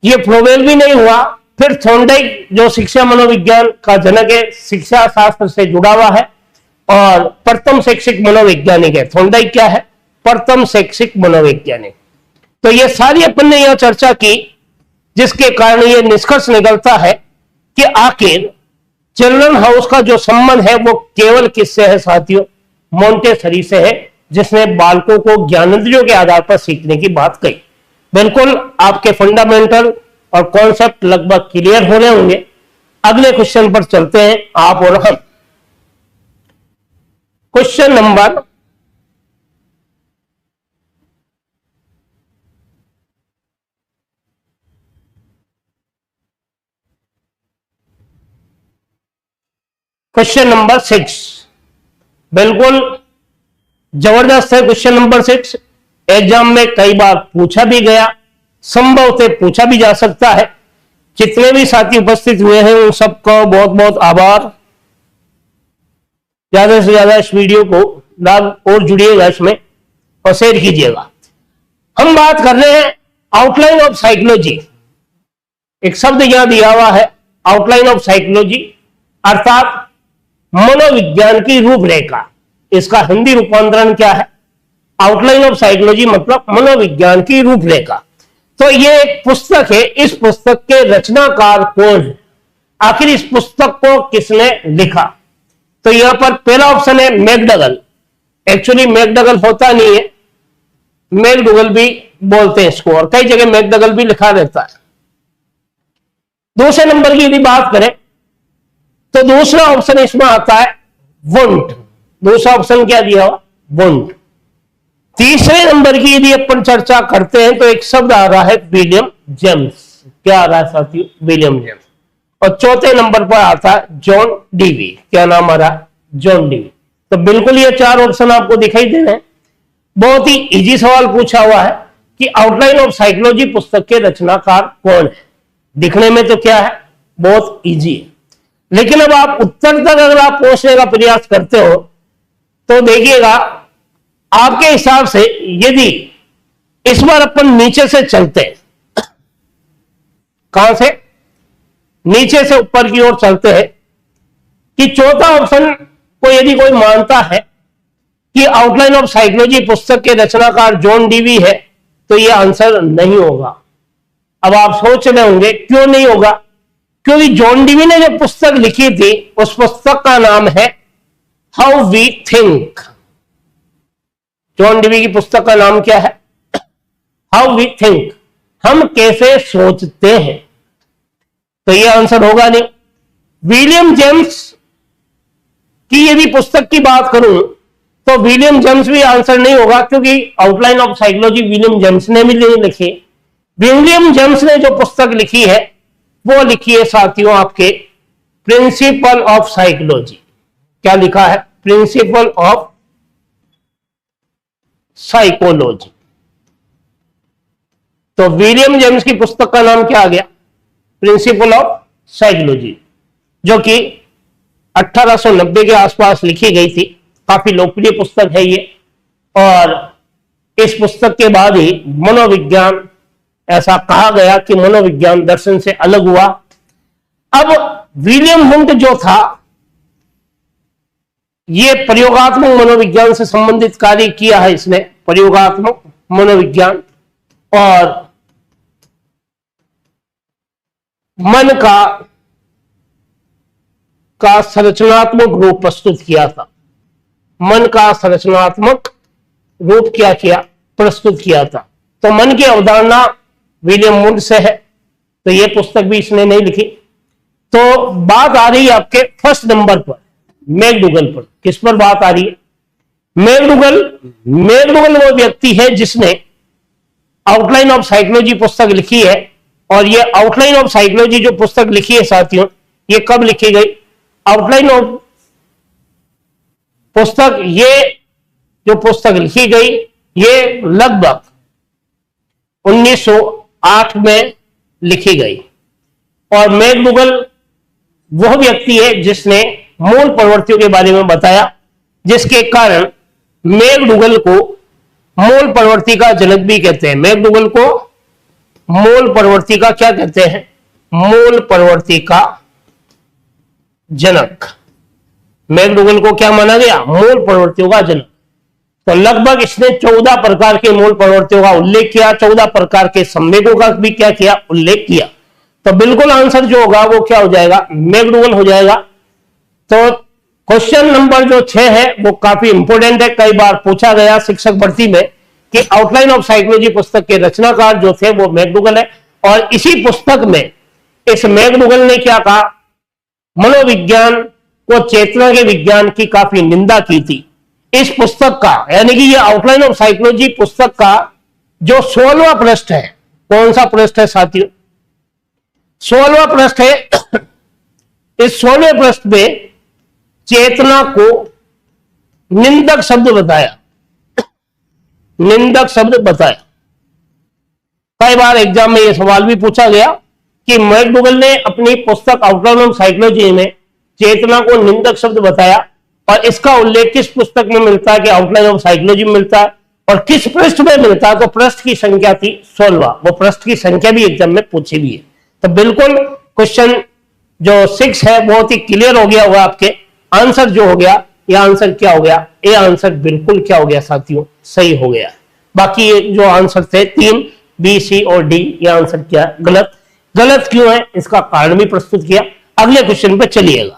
ये फ्रोबेल भी नहीं हुआ। फिर थॉर्नडाइक जो शिक्षा मनोविज्ञान का जनक है, शिक्षा शास्त्र से जुड़ा हुआ है और प्रथम शैक्षिक मनोवैज्ञानिक है। थॉर्नडाइक क्या है, प्रथम शैक्षिक मनोवैज्ञानिक। तो ये सारी अपन ने यह चर्चा की जिसके कारण ये निष्कर्ष निकलता है कि आखिर चिल्ड्रन हाउस का जो संबंध है वो केवल किससे है साथियों, मोंटेसरी से है, जिसने बालकों को ज्ञानेंद्रियों के आधार पर सीखने की बात कही। बिल्कुल आपके फंडामेंटल और कॉन्सेप्ट लगभग क्लियर होने होंगे। अगले क्वेश्चन पर चलते हैं आप और हम। Question number 6। बिल्कुल जबरदस्त है क्वेश्चन नंबर 6। एग्जाम में कई बार पूछा भी गया, संभव से पूछा भी जा सकता है। जितने भी साथी उपस्थित हुए हैं उन सबका बहुत बहुत आभार। ज्यादा से ज्यादा इस वीडियो को लाभ और जुड़िएगा इसमें और शेयर कीजिएगा। हम बात कर रहे हैं आउटलाइन ऑफ साइकोलॉजी। एक शब्द यहां दिया हुआ है आउटलाइन ऑफ साइकोलॉजी, अर्थात मनोविज्ञान की रूपरेखा। इसका हिंदी रूपांतरण क्या है, आउटलाइन ऑफ साइकोलॉजी मतलब मनोविज्ञान की रूपरेखा। तो ये एक पुस्तक है, इस पुस्तक के रचनाकार कौन है, आखिर इस पुस्तक को किसने लिखा। तो यहां पर पहला ऑप्शन है मैकडगल। एक्चुअली मैकडगल होता नहीं है, मैकडगल भी बोलते हैं इसको और कई जगह मैकडगल भी लिखा रहता है। दूसरे नंबर की यदि बात करें तो दूसरा ऑप्शन इसमें आता है वुंट। दूसरा ऑप्शन क्या दिया हुआ? वुंट। तीसरे नंबर की यदि अपन चर्चा करते हैं तो एक शब्द आ रहा है विलियम जेम्स। क्या आ रहा है साथियों? William James. और चौथे नंबर पर आता है जॉन डीवी। क्या नाम आ रहा है? John Dewey. तो बिल्कुल ये चार ऑप्शन आपको दिखाई दे रहे हैं। बहुत ही इजी सवाल पूछा हुआ है कि आउटलाइन ऑफ साइकोलॉजी पुस्तक के रचनाकार कौन है। दिखने में तो क्या है? बहुत इजी है, लेकिन अब आप उत्तर तक अगर आप पहुंचने का प्रयास करते हो तो देखिएगा आपके हिसाब से यदि इस बार अपन नीचे से चलते हैं, कहां से? नीचे से ऊपर की ओर चलते हैं कि चौथा ऑप्शन को यदि कोई मानता है कि आउटलाइन ऑफ साइकोलॉजी पुस्तक के रचनाकार जॉन डीवी है तो यह आंसर नहीं होगा। अब आप सोच रहे होंगे क्यों नहीं होगा? क्योंकि जॉन डीवी ने जो पुस्तक लिखी थी उस पुस्तक का नाम है how we think. John Dewey की पुस्तक का नाम क्या है? How we think. हम कैसे सोचते हैं। तो यह आंसर होगा नहीं। विलियम जेम्स की यदि पुस्तक की बात करूं तो विलियम जेम्स भी आंसर नहीं होगा, क्योंकि outline of psychology William James ने भी नहीं लिखी। विलियम जेम्स ने जो पुस्तक लिखी है वो लिखी है साथियों आपके प्रिंसिपल ऑफ साइकोलॉजी। क्या लिखा है? Principle of psychology. तो विलियम जेम्स की पुस्तक का नाम क्या आ गया? प्रिंसिपल ऑफ साइकोलॉजी, जो कि 1890 के आसपास लिखी गई थी। काफी लोकप्रिय पुस्तक है ये। और इस पुस्तक के बाद ही मनोविज्ञान, ऐसा कहा गया कि मनोविज्ञान दर्शन से अलग हुआ। अब विलियम हुंट जो था ये प्रयोगात्मक मनोविज्ञान से संबंधित कार्य किया है इसने, प्रयोगात्मक मनोविज्ञान, और मन का संरचनात्मक रूप प्रस्तुत किया था। मन का संरचनात्मक रूप क्या किया? प्रस्तुत किया था। तो मन की अवधारणा विलियम हुंट से है, तो यह पुस्तक भी इसने नहीं लिखी। तो बात आ रही है आपके फर्स्ट नंबर पर, मैकडूगल पर। किस पर बात आ रही है? मैकडूगल वो व्यक्ति है जिसने आउटलाइन ऑफ साइकोलॉजी पुस्तक लिखी है। और ये आउटलाइन ऑफ साइकोलॉजी जो पुस्तक लिखी है साथियों, ये कब लिखी गई? आउटलाइन ऑफ पुस्तक, ये जो पुस्तक लिखी गई ये लगभग 1908 में लिखी गई। और मैकडूगल वह व्यक्ति है जिसने मूल प्रवृत्तियों के बारे में बताया, जिसके कारण मैकडूगल को मूल प्रवृत्ति का जनक भी कहते हैं। मैकडूगल को मूल प्रवृत्ति का क्या कहते हैं? मूल प्रवृत्ति का जनक। मैकडूगल को क्या माना गया? मूल प्रवृत्तियों का जनक। तो लगभग इसने 14 प्रकार के मूल प्रवृत्तियों का उल्लेख किया, 14 प्रकार के संवेगों का भी क्या किया? उल्लेख किया। तो बिल्कुल आंसर जो होगा वो क्या हो जाएगा? मैकडूगल हो जाएगा। तो क्वेश्चन नंबर जो 6 है वो काफी इंपोर्टेंट है। कई बार पूछा गया शिक्षक भर्ती में कि आउटलाइन ऑफ साइकोलॉजी पुस्तक के रचनाकार जो थे वो मैकडूगल है। और इसी पुस्तक में इस मैकडूगल ने क्या कहा? मनोविज्ञान को चेतना के विज्ञान की काफी निंदा की थी। इस पुस्तक का, यानी कि ये आउटलाइन ऑफ साइकोलॉजी पुस्तक का जो 16वां पृष्ठ है, कौन सा पृष्ठ है साथियों? 16वां पृष्ठ है। इस 16वें पृष्ठ में चेतना को निंदक शब्द बताया, निंदक शब्द बताया। कई बार एग्जाम में यह सवाल भी पूछा गया कि मैकडूगल ने अपनी पुस्तक आउटलाइन ऑफ साइकोलॉजी में चेतना को निंदक शब्द बताया, और इसका उल्लेख किस पुस्तक में मिलता है? कि आउटलाइन ऑफ साइकोलॉजी में मिलता है। और किस पृष्ठ में मिलता है? तो पृष्ठ की संख्या थी 16वां। वो पृष्ठ की संख्या भी एग्जाम में पूछी भी है। तो बिल्कुल क्वेश्चन जो 6 है बहुत ही क्लियर हो गया होगा आपके। आंसर जो हो गया, ये आंसर क्या हो गया? ये आंसर बिल्कुल क्या हो गया साथियों? सही हो गया। बाकी ये जो आंसर थे 3, बी, सी और डी, ये आंसर क्या है? गलत। गलत क्यों है इसका कारण भी प्रस्तुत किया। अगले क्वेश्चन पे चलिएगा।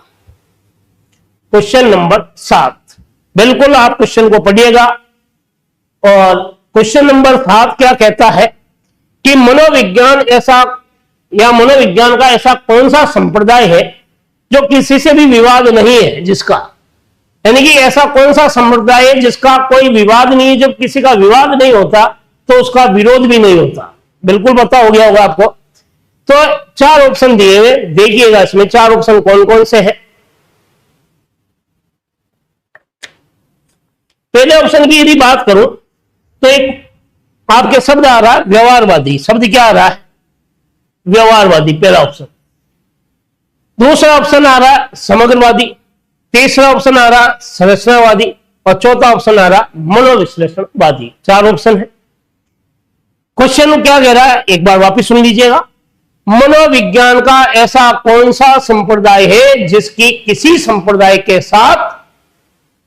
क्वेश्चन नंबर 7, बिल्कुल आप क्वेश्चन को पढ़िएगा। और क्वेश्चन नंबर 7 क्या कहता है कि मनोविज्ञान ऐसा या मनोविज्ञान का ऐसा कौन सा संप्रदाय है जो किसी से भी विवाद नहीं है, जिसका, यानी कि ऐसा कौन सा संप्रदाय है जिसका कोई विवाद नहीं है, जब किसी का विवाद नहीं होता तो उसका विरोध भी नहीं होता। बिल्कुल पता हो गया होगा आपको। तो 4 ऑप्शन दिए हुए, देखिएगा इसमें 4 ऑप्शन कौन कौन से हैं। पहले ऑप्शन की यदि बात करूं तो एक आपके शब्द आ रहा है व्यवहारवादी। शब्द क्या आ रहा है? व्यवहारवादी, पहला ऑप्शन। दूसरा ऑप्शन आ रहा है समग्रवादी। तीसरा ऑप्शन आ रहा संरचनावादी और चौथा ऑप्शन आ रहा मनोविश्लेषणवादी। 4 ऑप्शन है। क्वेश्चन क्या कह रहा है, एक बार वापस सुन लीजिएगा। मनोविज्ञान का ऐसा कौन सा संप्रदाय है जिसकी किसी संप्रदाय के साथ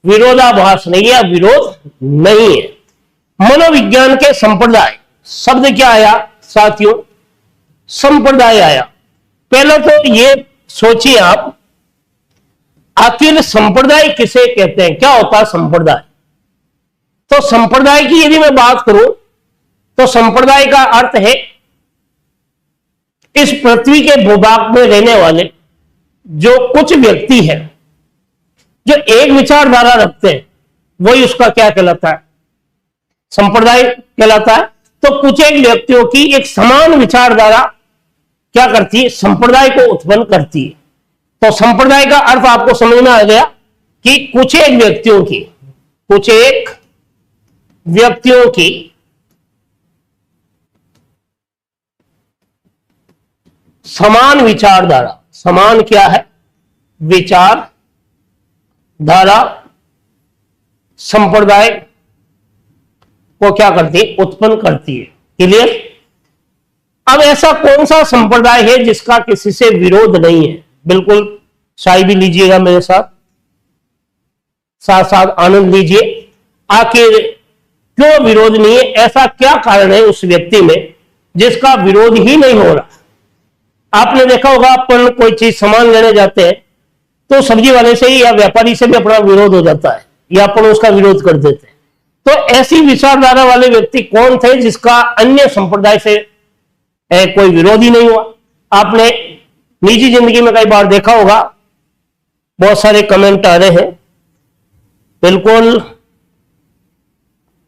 विरोधाभास नहीं है, विरोध नहीं है? मनोविज्ञान के संप्रदाय, शब्द क्या आया साथियों? संप्रदाय आया। पहले तो ये सोचिए आप, आखिर संप्रदाय किसे कहते हैं? क्या होता है संप्रदाय? तो संप्रदाय की यदि मैं बात करूं तो संप्रदाय का अर्थ है इस पृथ्वी के भूभाग में रहने वाले जो कुछ व्यक्ति हैं जो एक विचारधारा रखते हैं, वही उसका क्या कहलाता है? संप्रदाय कहलाता है। तो कुछ एक व्यक्तियों की एक समान विचारधारा क्या करती है? संप्रदाय को उत्पन्न करती है। तो संप्रदाय का अर्थ आपको समझ में आ गया कि कुछ एक व्यक्तियों की समान विचारधारा, समान क्या है? विचारधारा संप्रदाय को क्या करती है? उत्पन्न करती है। क्लियर? अब ऐसा कौन सा संप्रदाय है जिसका किसी से विरोध नहीं है? बिल्कुल चाय भी लीजिएगा मेरे साथ, साथ साथ आनंद लीजिए। आखिर क्यों विरोध नहीं है? ऐसा क्या कारण है उस व्यक्ति में जिसका विरोध ही नहीं हो रहा? आपने देखा होगा, अपन कोई चीज सामान लेने जाते हैं तो सब्जी वाले से ही या व्यापारी से भी अपना विरोध हो जाता है या अपन उसका विरोध कर देते हैं। तो ऐसी विचारधारा वाले व्यक्ति कौन थे जिसका अन्य संप्रदाय से कोई विरोध ही नहीं हुआ? आपने निजी जिंदगी में कई बार देखा होगा, बहुत सारे कमेंट आ रहे हैं। बिल्कुल,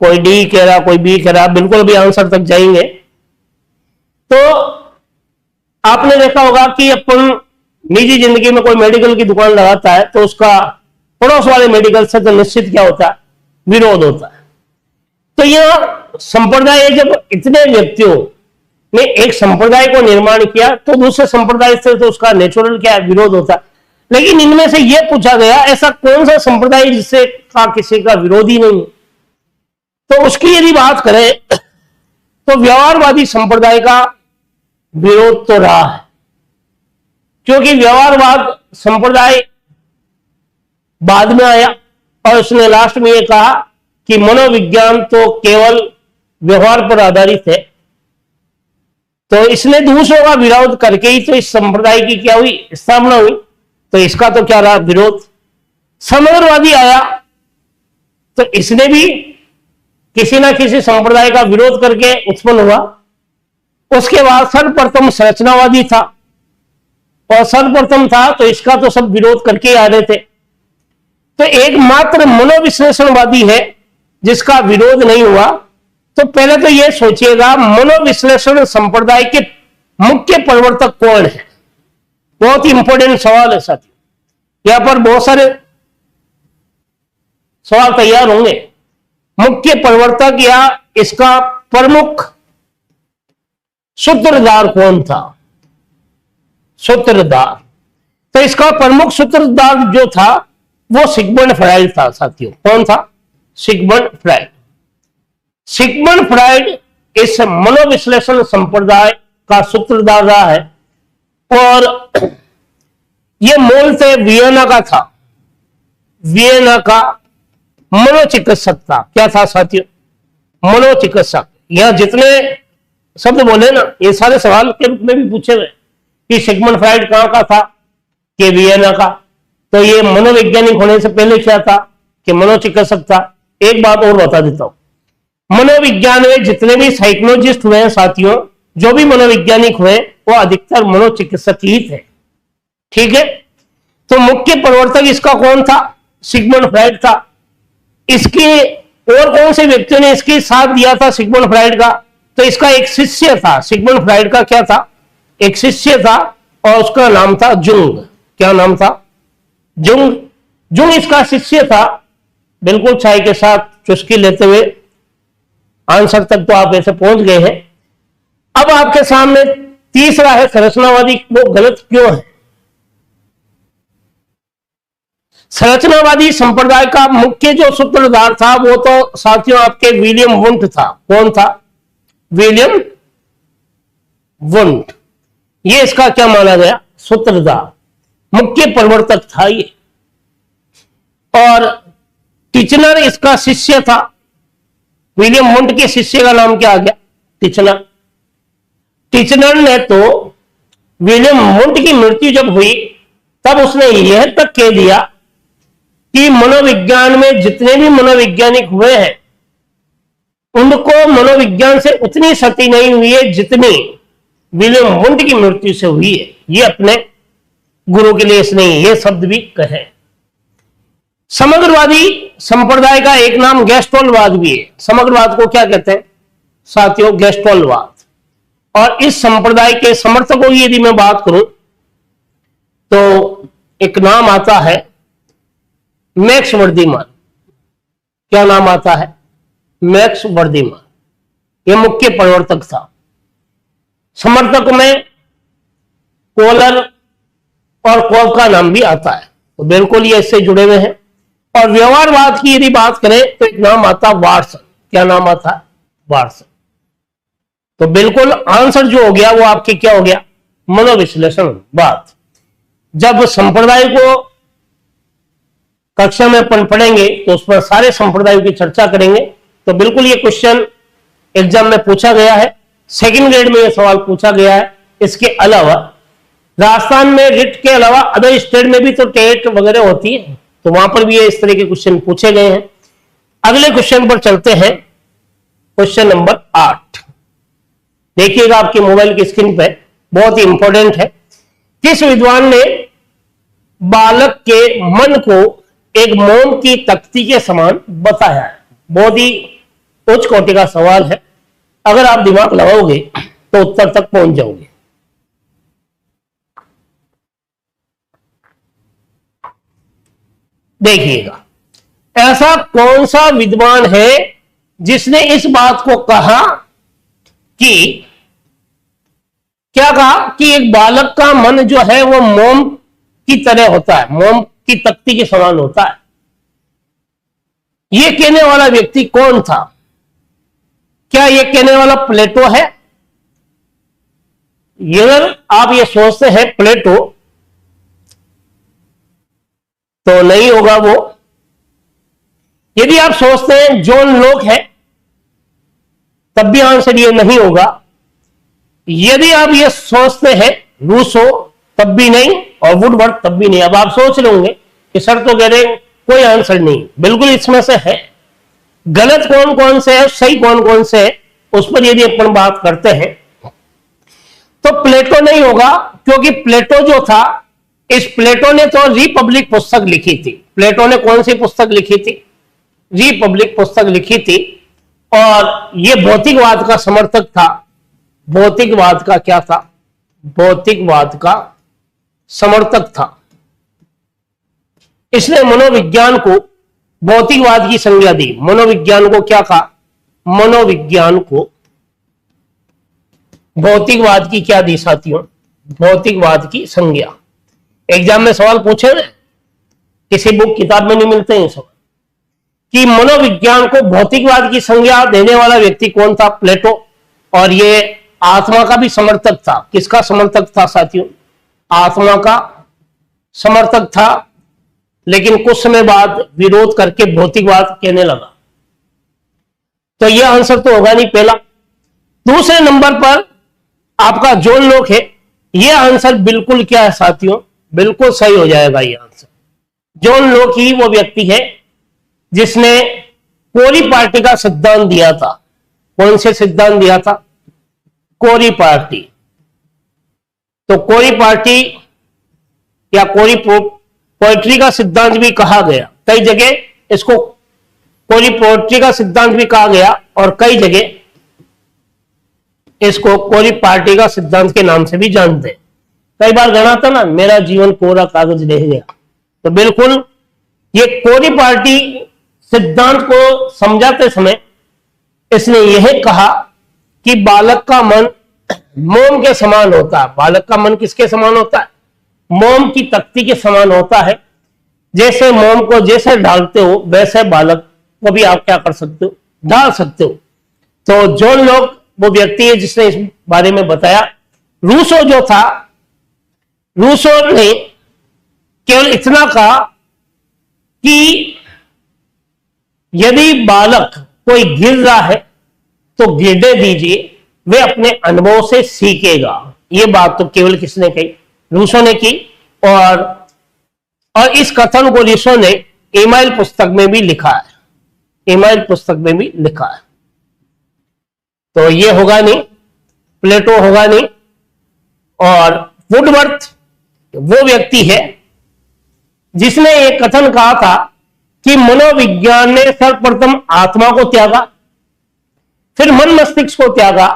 कोई डी कह रहा, कोई बी कह रहा, बिल्कुल भी आंसर तक जाएंगे। तो आपने देखा होगा कि अपन निजी जिंदगी में कोई मेडिकल की दुकान लगाता है तो उसका पड़ोस वाले मेडिकल से तो निश्चित क्या होता है? विरोध होता है। तो यह संप्रदाय है, जब इतने व्यक्तियों ने एक संप्रदाय को निर्माण किया तो दूसरे संप्रदाय से तो उसका नेचुरल क्या है? विरोध होता है। लेकिन इनमें से यह पूछा गया ऐसा कौन सा संप्रदाय जिससे का किसी का विरोध ही नहीं? तो उसकी यदि बात करें तो व्यवहारवादी संप्रदाय का विरोध तो रहा है, क्योंकि व्यवहारवाद संप्रदाय बाद में आया और उसने लास्ट में यह कहा कि मनोविज्ञान तो केवल व्यवहार पर आधारित है। तो इसने दूसरों का विरोध करके ही तो इस संप्रदाय की क्या हुई? स्थापना हुई। तो इसका तो क्या रहा? विरोध। समग्रवादी आया तो इसने भी किसी ना किसी संप्रदाय का विरोध करके उत्पन्न हुआ। उसके बाद सर्वप्रथम संरचनावादी था और सर्वप्रथम था तो इसका तो सब विरोध करके आ रहे थे। तो एकमात्र मनोविश्लेषणवादी है जिसका विरोध नहीं हुआ। तो पहले तो यह सोचिएगा, मनोविश्लेषण संप्रदाय के मुख्य प्रवर्तक कौन है? बहुत ही इंपॉर्टेंट सवाल है साथियों। यहां पर बहुत सारे सवाल तैयार होंगे। मुख्य प्रवर्तक या इसका प्रमुख सूत्रधार कौन था? सूत्रधार, तो इसका प्रमुख सूत्रधार जो था वो सिगमंड फ्राइड था साथियों। कौन था? Sigmund Freud. सिगमंड फ्राइड इस मनोविश्लेषण संप्रदाय का सूत्रधार रहा है और यह मूलतः वियना का था। वियना का मनोचिकित्सक था। क्या था साथियों? मनोचिकित्सक। यहां जितने शब्द बोले ना, ये सारे सवाल के रूप में भी पूछे हुए कि सिगमंड फ्राइड कहां का था? कि वियना का। तो ये मनोवैज्ञानिक होने से पहले क्या था? कि मनोचिकित्सक था। एक बात और बता देता हूं, मनोविज्ञान में जितने भी साइकोलॉजिस्ट हुए हैं साथियों, जो भी मनोवैज्ञानिक हुए वो अधिकतर मनोचिकित्सक ही थे। ठीक है, तो मुख्य प्रवर्तक इसका कौन था? सिगमंड फ्राइड था। इसके और कौन से व्यक्तियों ने इसके साथ दिया था सिगमंड फ्राइड का? तो इसका एक शिष्य था। सिगमंड फ्राइड का क्या था? एक शिष्य था और उसका नाम था जुंग। क्या नाम था? जुंग। जुंग इसका शिष्य था। बिल्कुल चाय के साथ चुस्की लेते हुए आंसर तक तो आप ऐसे पहुंच गए हैं। अब आपके सामने तीसरा है संरचनावादी। वो गलत क्यों है? संरचनावादी संप्रदाय का मुख्य जो सूत्रधार था वो तो साथियों आपके विलियम वुंट था। कौन था? William Wundt. ये इसका क्या माना गया? सूत्रधार, मुख्य प्रवर्तक था ये। और टिचनर इसका शिष्य था। विलियम वुंट के शिष्य का नाम क्या आ गया? टिचनर। टिचनर ने तो विलियम वुंट की मृत्यु जब हुई तब उसने यह तक कह दिया कि मनोविज्ञान में जितने भी मनोवैज्ञानिक हुए हैं उनको मनोविज्ञान से उतनी क्षति नहीं हुई है जितनी विलियम वुंट की मृत्यु से हुई है। ये अपने गुरु के लिए इसने ये शब्द भी कहे। समग्रवादी संप्रदाय का एक नाम गेस्टोलवाद भी है। समग्रवाद को क्या कहते हैं साथियों? गेस्टोलवाद। और इस संप्रदाय के समर्थकों की यदि मैं बात करूं तो एक नाम आता है मैक्स वर्दीमान। क्या नाम आता है? मैक्स वर्दीमान। यह मुख्य प्रवर्तक था। समर्थक में कोलर और कोल का नाम भी आता है। तो बिल्कुल ये इससे जुड़े हुए हैं। और व्यवहारवाद की यदि बात करें तो एक नाम आता है वाटसन। क्या नाम आता है? वाटसन। तो बिल्कुल आंसर जो हो गया वो आपके क्या हो गया? मनोविश्लेषणवाद। जब संप्रदाय को कक्षा में अपन पढ़ेंगे तो उस पर सारे संप्रदायों की चर्चा करेंगे। तो बिल्कुल ये क्वेश्चन एग्जाम में पूछा गया है। सेकंड ग्रेड में यह सवाल पूछा गया है। इसके अलावा राजस्थान में रिट के अलावा अदर स्टेट में भी तो टेट वगैरह होती है, तो वहां पर भी इस तरह के क्वेश्चन पूछे गए हैं। अगले क्वेश्चन पर चलते हैं। क्वेश्चन नंबर 8 देखिएगा आपके मोबाइल की स्क्रीन पे, बहुत ही इंपॉर्टेंट है। किस विद्वान ने बालक के मन को एक मोम की तख्ती के समान बताया है? बहुत ही उच्च कोटि का सवाल है। अगर आप दिमाग लगाओगे तो उत्तर तक पहुंच जाओगे। देखिएगा, ऐसा कौन सा विद्वान है जिसने इस बात को कहा कि क्या कहा कि एक बालक का मन जो है वो मोम की तरह होता है, मोम की तख्ती के समान होता है। यह कहने वाला व्यक्ति कौन था? क्या यह कहने वाला प्लेटो है? अगर आप ये सोचते हैं प्लेटो, तो नहीं होगा वो। यदि आप सोचते हैं जॉन लॉक है, तब भी आंसर ये नहीं होगा। यदि आप ये सोचते हैं रूसो, तब भी नहीं, और वुडवर्ड तब भी नहीं। अब आप सोच रहे होंगे कि सर तो कह रहे कोई आंसर नहीं। बिल्कुल इसमें से है। गलत कौन कौन से है, सही कौन कौन से है, उस पर यदि अपन बात करते हैं तो प्लेटो नहीं होगा, क्योंकि प्लेटो जो था, इस प्लेटो ने तो रिपब्लिक पुस्तक लिखी थी। प्लेटो ने कौन सी पुस्तक लिखी थी? रिपब्लिक पुस्तक लिखी थी। और यह भौतिकवाद का समर्थक था। भौतिकवाद का क्या था? भौतिकवाद का समर्थक था। इसने मनोविज्ञान को भौतिकवाद की संज्ञा दी। मनोविज्ञान को क्या कहा? मनोविज्ञान को भौतिकवाद की क्या दी साथियों? भौतिकवाद की संज्ञा। एग्जाम में सवाल पूछे ना, किसी बुक किताब में नहीं मिलते हैं सवाल कि मनोविज्ञान को भौतिकवाद की संज्ञा देने वाला व्यक्ति कौन था? प्लेटो। और ये आत्मा का भी समर्थक था। किसका समर्थक था साथियों? आत्मा का समर्थक था, लेकिन कुछ समय बाद विरोध करके भौतिकवाद कहने लगा। तो यह आंसर तो होगा नहीं पहला। दूसरे नंबर पर आपका जॉन लॉक है। यह आंसर बिल्कुल क्या है साथियों? बिल्कुल सही हो जाएगा यह आंसर। जॉन लॉक ही वो व्यक्ति है जिसने कोरी पार्टी का सिद्धांत दिया था। कौन से सिद्धांत दिया था? कोरी पार्टी। तो कोरी पार्टी या कोरी पोएट्री का सिद्धांत भी कहा गया, कई जगह इसको कोरी पोएट्री का सिद्धांत भी कहा गया और कई जगह इसको कोरी पार्टी का सिद्धांत के नाम से भी जानते हैं। कई बार गणा था ना, मेरा जीवन कोरा कागज रह गया, तो बिल्कुल ये कोरी पार्टी सिद्धांत को समझाते समय इसने यह कहा कि बालक का मन मोम के समान होता है। बालक का मन किसके समान होता है? मोम की तख्ती के समान होता है। जैसे मोम को जैसे डालते हो वैसे बालक को भी आप क्या कर सकते हो, डाल सकते हो। तो जो लोग, वो व्यक्ति है जिसने इस बारे में बताया, रूसो जो था, रूसो ने केवल इतना कहा कि यदि बालक कोई गिर रहा है तो गिरने दीजिए, वे अपने अनुभव से सीखेगा। ये बात तो केवल किसने कही? रूसो ने की। और इस कथन को रूसो ने ईमाइल पुस्तक में भी लिखा है। ईमाइल पुस्तक में भी लिखा है। तो ये होगा नहीं, प्लेटो होगा नहीं। और वुडवर्थ वो व्यक्ति है जिसने एक कथन कहा था कि मनोविज्ञान ने सर्वप्रथम आत्मा को त्यागा, फिर मन मस्तिष्क को त्यागा,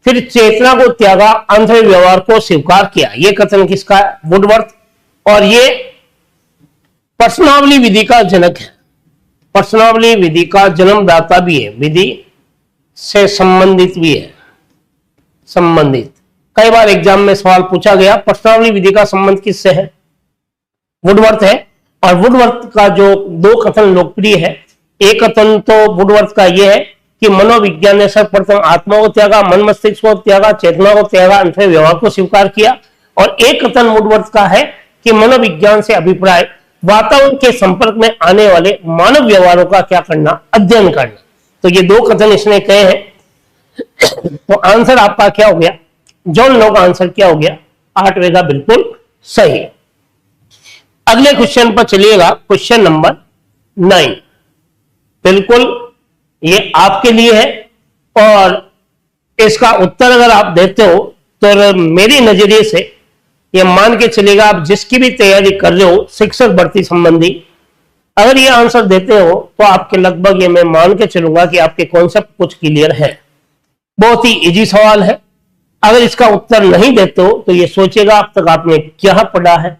फिर चेतना को त्यागा, अंत में व्यवहार को स्वीकार किया। यह कथन किसका है? वुडवर्थ। और ये प्रश्नावली विधि का जनक है। प्रश्नावली विधि का जन्मदाता भी है, विधि से संबंधित भी है। संबंधित कई बार एग्जाम में सवाल पूछा गया, प्रश्नावली विधि का संबंध किससे है? वुडवर्थ है। और वुडवर्थ का जो दो कथन लोकप्रिय है, एक कथन तो वुडवर्थ का यह है कि मनोविज्ञान ने सर्वप्रथम आत्मा को त्यागा, मन मस्तिष्क को त्यागा, चेतना को त्यागा, अंत में व्यवहार को स्वीकार किया। और एक कथन वुडवर्थ का है कि मनोविज्ञान से अभिप्राय वातावरण के संपर्क में आने वाले मानव व्यवहारों का क्या करना? अध्ययन करना। तो ये दो कथन इसने कहे हैं। तो आंसर आपका क्या हो गया? जॉन लॉक आंसर क्या हो गया? 8वें का बिल्कुल सही। अगले क्वेश्चन पर चलिएगा, क्वेश्चन नंबर 9। बिल्कुल ये आपके लिए है और इसका उत्तर अगर आप देते हो तो मेरी नजरिए से ये मान के चलेगा, आप जिसकी भी तैयारी कर रहे हो शिक्षक भर्ती संबंधी, अगर ये आंसर देते हो तो आपके लगभग ये मैं मान के चलूंगा कि आपके कॉन्सेप्ट कुछ क्लियर है। बहुत ही इजी सवाल है। अगर इसका उत्तर नहीं देते हो तो ये सोचेगा अब तक आपने क्या पढ़ा है,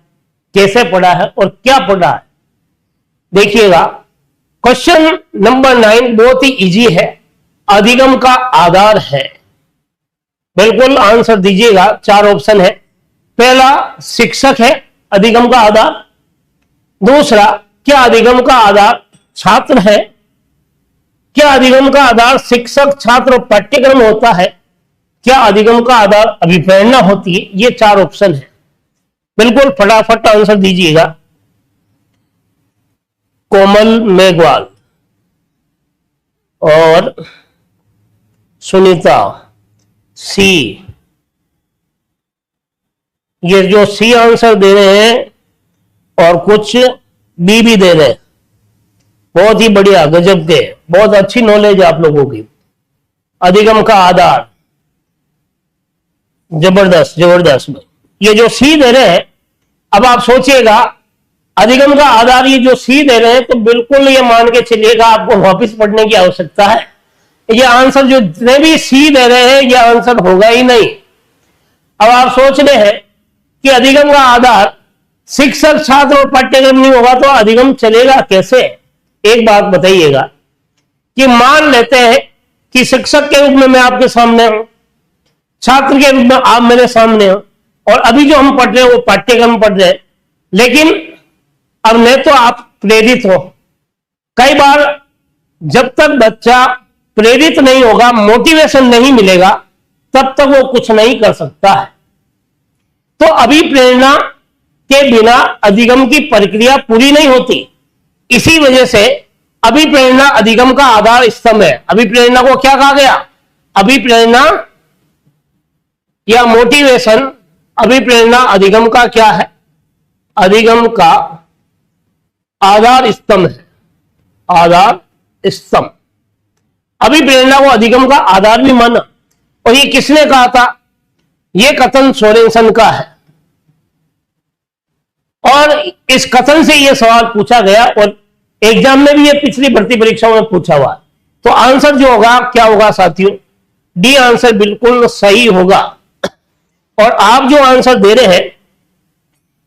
कैसे पढ़ा है और क्या पढ़ा है। देखिएगा, क्वेश्चन नंबर 9 बहुत ही इजी है, अधिगम का आधार है। बिल्कुल आंसर दीजिएगा। 4 ऑप्शन है। पहला, शिक्षक है अधिगम का आधार। दूसरा, क्या अधिगम का आधार छात्र है? क्या अधिगम का आधार शिक्षक, छात्र और पाठ्यक्रम होता है? क्या अधिगम का आधार अभिप्रेरणा होती है? ये 4 ऑप्शन है। बिल्कुल फटाफट आंसर दीजिएगा। कोमल मेघवाल और सुनीता सी, ये जो सी आंसर दे रहे हैं और कुछ बी भी दे रहे हैं, बहुत ही बढ़िया, गजब के, बहुत अच्छी नॉलेज है आप लोगों की। अधिगम का आधार, जबरदस्त जबरदस्त। ये जो सी दे रहे हैं, अब आप सोचिएगा अधिगम का आधार ये जो सी दे रहे हैं, तो बिल्कुल ये मान के चलिएगा आपको वापस पढ़ने की आवश्यकता है। ये आंसर जो जितने भी सी दे रहे हैं ये आंसर होगा ही नहीं। अब आप सोच रहे हैं कि अधिगम का आधार शिक्षक, छात्र और पाठ्यक्रम नहीं होगा तो अधिगम चलेगा कैसे? एक बात बताइएगा कि मान लेते हैं कि शिक्षक के रूप में मैं आपके सामने हूं, छात्र के रूप में आप मेरे सामने हो, और अभी जो हम पढ़ रहे हैं वो पाठ्यक्रम पढ़ रहे हैं, लेकिन अब न तो आप प्रेरित हो। कई बार जब तक बच्चा प्रेरित नहीं होगा, मोटिवेशन नहीं मिलेगा, तब तक वो कुछ नहीं कर सकता है। तो अभिप्रेरणा के बिना अधिगम की प्रक्रिया पूरी नहीं होती। इसी वजह से अभिप्रेरणा अधिगम का आधार स्तंभ है। अभिप्रेरणा को क्या कहा गया? अभिप्रेरणा या मोटिवेशन, अभिप्रेरणा अधिगम का क्या है? अधिगम का आधार स्तंभ है। आधार स्तंभ। अभिप्रेरणा को अधिगम का आधार भी माना। और ये किसने कहा था? ये कथन सोरेनसन का है, और इस कथन से ये सवाल पूछा गया और एग्जाम में भी ये पिछली भर्ती परीक्षाओं में पूछा हुआ। तो आंसर जो होगा क्या होगा साथियों? डी आंसर बिल्कुल सही होगा। और आप जो आंसर दे रहे हैं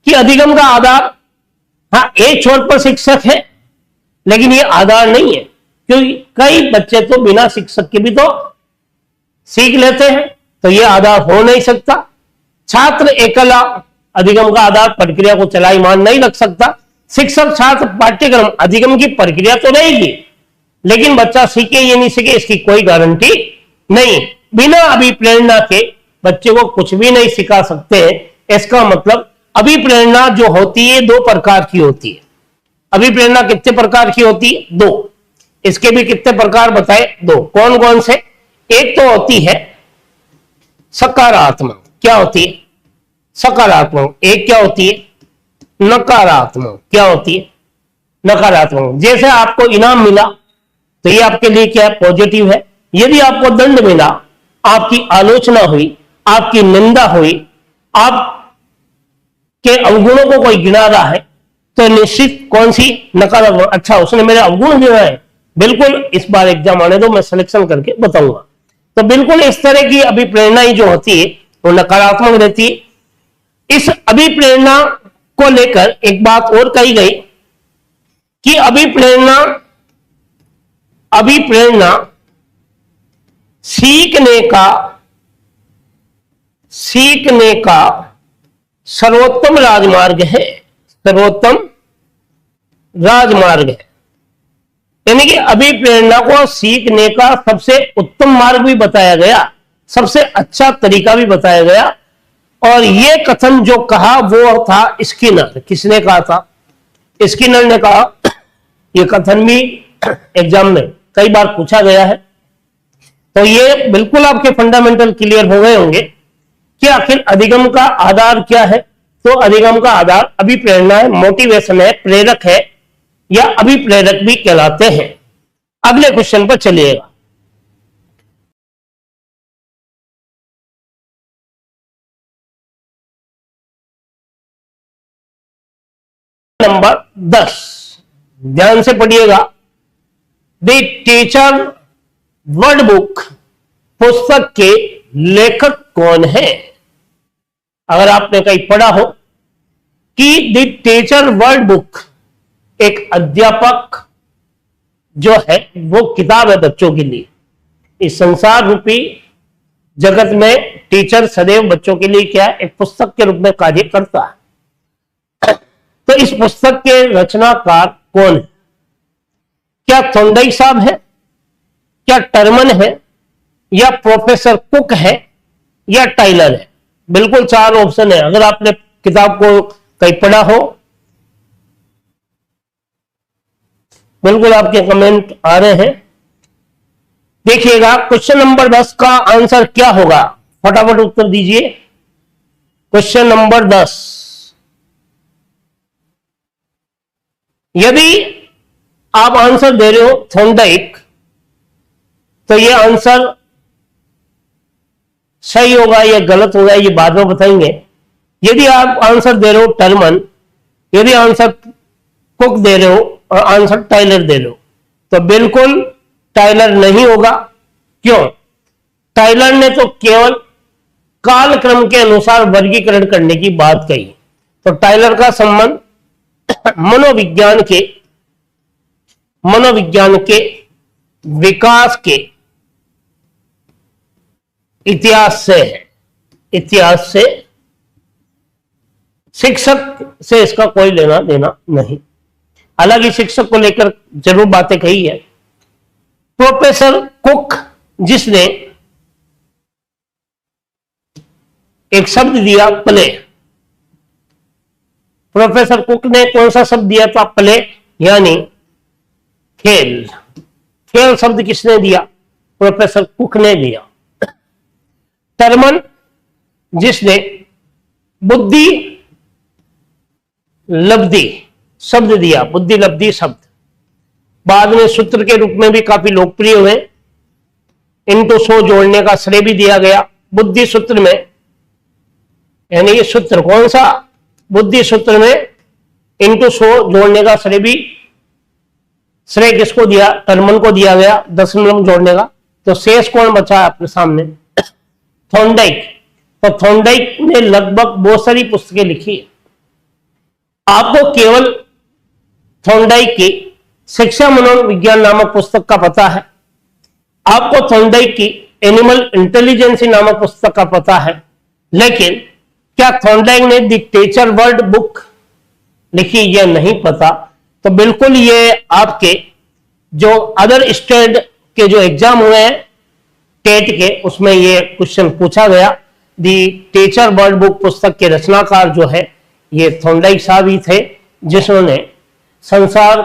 कि अधिगम का आधार, हाँ एक छोर पर शिक्षक है, लेकिन ये आधार नहीं है, क्योंकि कई बच्चे तो बिना शिक्षक के भी तो सीख लेते हैं, तो ये आधार हो नहीं सकता। छात्र एकला अधिगम का आधार प्रक्रिया को चलायमान नहीं रख सकता। शिक्षक छात्र पाठ्यक्रम अधिगम की प्रक्रिया तो रहेगी, लेकिन बच्चा सीखे या नहीं सीखे इसकी कोई गारंटी नहीं। बिना अभिप्रेरणा के बच्चे को कुछ भी नहीं सिखा सकते हैं। इसका मतलब अभिप्रेरणा जो होती है दो प्रकार की होती है। अभिप्रेरणा कितने प्रकार की होती है? दो। इसके भी कितने प्रकार बताए? दो। कौन कौन से? एक तो होती है सकारात्मक। क्या होती है? सकारात्मक। एक क्या होती है? नकारात्मक। क्या होती है? नकारात्मक। जैसे आपको इनाम मिला तो ये आपके लिए क्या है? पॉजिटिव है। यदि आपको दंड मिला, आपकी आलोचना हुई, आपकी निंदा हुई, आपके अवगुणों को कोई गिना रहा है, तो निश्चित कौन सी? नकारात्मक। अच्छा उसने मेरे अवगुण गिनाए, बिल्कुल इस बार एग्जाम आने दो, मैं सिलेक्शन करके बताऊंगा। तो बिल्कुल इस तरह की अभिप्रेरणा जो होती है वो नकारात्मक रहती है। इस अभिप्रेरणा को लेकर एक बात और कही गई कि अभिप्रेरणा सीखने का सर्वोत्तम राजमार्ग है। सर्वोत्तम राजमार्ग है, यानी कि अभिप्रेरणा को सीखने का सबसे उत्तम मार्ग भी बताया गया, सबसे अच्छा तरीका भी बताया गया। और यह कथन जो कहा वो था स्किनर। किसने कहा था? स्किनर ने कहा। यह कथन भी एग्जाम में कई बार पूछा गया है, तो ये बिल्कुल आपके फंडामेंटल क्लियर हो गए होंगे कि आखिर अधिगम का आधार क्या है। तो अधिगम का आधार अभिप्रेरणा है, मोटिवेशन है, प्रेरक है, या अभिप्रेरक भी कहलाते हैं। अगले क्वेश्चन पर चलिएगा। नंबर 10, ध्यान से पढ़िएगा। द टीचर वर्ड बुक पुस्तक के लेखक कौन है? अगर आपने कहीं पढ़ा हो कि द टीचर वर्ड बुक एक अध्यापक जो है वो किताब है बच्चों के लिए। इस संसार रूपी जगत में टीचर सदैव बच्चों के लिए क्या है? एक पुस्तक के रूप में कार्य करता है। तो इस पुस्तक के रचनाकार कौन है? क्या थॉर्नडाइक साहब है, क्या टर्मन है, या प्रोफेसर कुक है, या टाइलर है? बिल्कुल 4 ऑप्शन है। अगर आपने किताब को कहीं पढ़ा हो, बिल्कुल आपके कमेंट आ रहे हैं। देखिएगा क्वेश्चन नंबर 10 का आंसर क्या होगा, फटाफट उत्तर दीजिए। क्वेश्चन नंबर 10, यदि आप आंसर दे रहे हो थॉर्नडाइक, तो ये आंसर सही होगा या गलत होगा ये बाद में बताएंगे। यदि आप आंसर दे रहे हो टर्मन, यदि आंसर कुक दे रहे हो और आंसर टाइलर दे रहे हो, तो बिल्कुल टाइलर नहीं होगा। क्यों? टाइलर ने तो केवल कालक्रम के अनुसार वर्गीकरण करने की बात कही। तो टाइलर का संबंध मनोविज्ञान के विकास के इतिहास से है। इतिहास से, शिक्षक से इसका कोई लेना देना नहीं। हालांकि शिक्षक को लेकर जरूर बातें कही है। प्रोफेसर कुक जिसने एक शब्द दिया प्ले, प्रोफेसर कुक ने कौन सा शब्द दिया था? प्ले, यानी खेल। खेल शब्द किसने दिया? प्रोफेसर कुक ने दिया। टर्मन जिसने बुद्धि लब्धि शब्द दिया, बुद्धि लब्धि शब्द बाद में सूत्र के रूप में भी काफी लोकप्रिय हुए, इंटू 100 जोड़ने का श्रेय भी दिया गया बुद्धि सूत्र में, यानी ये सूत्र कौन सा, बुद्धि सूत्र में इंटू 100 जोड़ने का श्रेय भी, श्रेय किसको दिया, टर्मन को दिया गया दशमलव जोड़ने का। तो शेष कौन बचा आपके सामने, थॉर्नडाइक। तो थॉर्नडाइक ने लगभग बहुत सारी पुस्तकें लिखी है। आपको केवल थॉर्नडाइक की शिक्षा मनोविज्ञान नामक पुस्तक का पता है, आपको थॉर्नडाइक की एनिमल इंटेलिजेंसी नामक पुस्तक का पता है, लेकिन क्या थॉर्नडाइक ने द टीचर वर्ड बुक लिखी, ये नहीं पता। तो बिल्कुल ये आपके जो अदर स्टेट के जो एग्जाम हुए हैं टेट के, उसमें ये क्वेश्चन पूछा गया। दी टीचर वर्ड बुक पुस्तक के रचनाकार जो है ये थॉर्नडाइक साहब ही थे, जिन्होंने संसार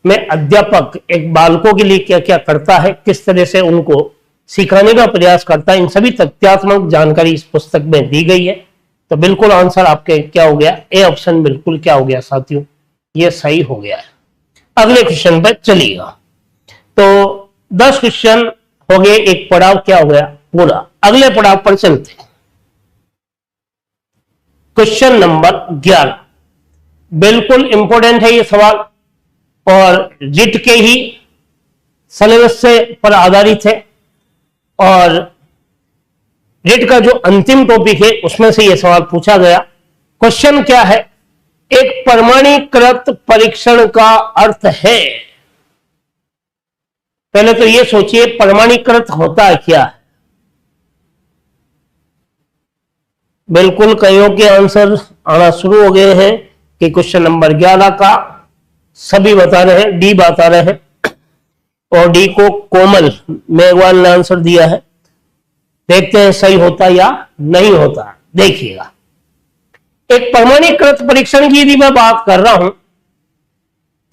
में अध्यापक एक बालकों के लिए क्या क्या करता है, किस तरह से उनको सिखाने का प्रयास करता है, इन सभी तथ्यात्मक जानकारी इस पुस्तक में दी गई है। तो बिल्कुल आंसर आपके क्या हो गया, ए ऑप्शन बिल्कुल क्या हो गया साथियों, ये सही हो गया है। अगले क्वेश्चन पर चलिएगा। तो 10 क्वेश्चन हो गए, एक पड़ाव क्या हो गया पूरा। अगले पड़ाव पर चलते हैं। क्वेश्चन नंबर 11 बिल्कुल इंपॉर्टेंट है ये सवाल, और रिट के ही सिलेबस से पर आधारित है, और रिट का जो अंतिम टॉपिक है उसमें से यह सवाल पूछा गया। क्वेश्चन क्या है, एक प्रमाणीकृत परीक्षण का अर्थ है। पहले तो यह सोचिए प्रमाणीकृत होता है क्या है। बिल्कुल कईयों के आंसर आना शुरू हो गए हैं कि क्वेश्चन नंबर 11 का सभी बता रहे हैं, डी बता रहे हैं, और डी को कोमल मेघवाल ने आंसर दिया है। देखते हैं सही होता या नहीं होता। देखिएगा, एक प्रमाणीकृत परीक्षण की यदि मैं बात कर रहा हूं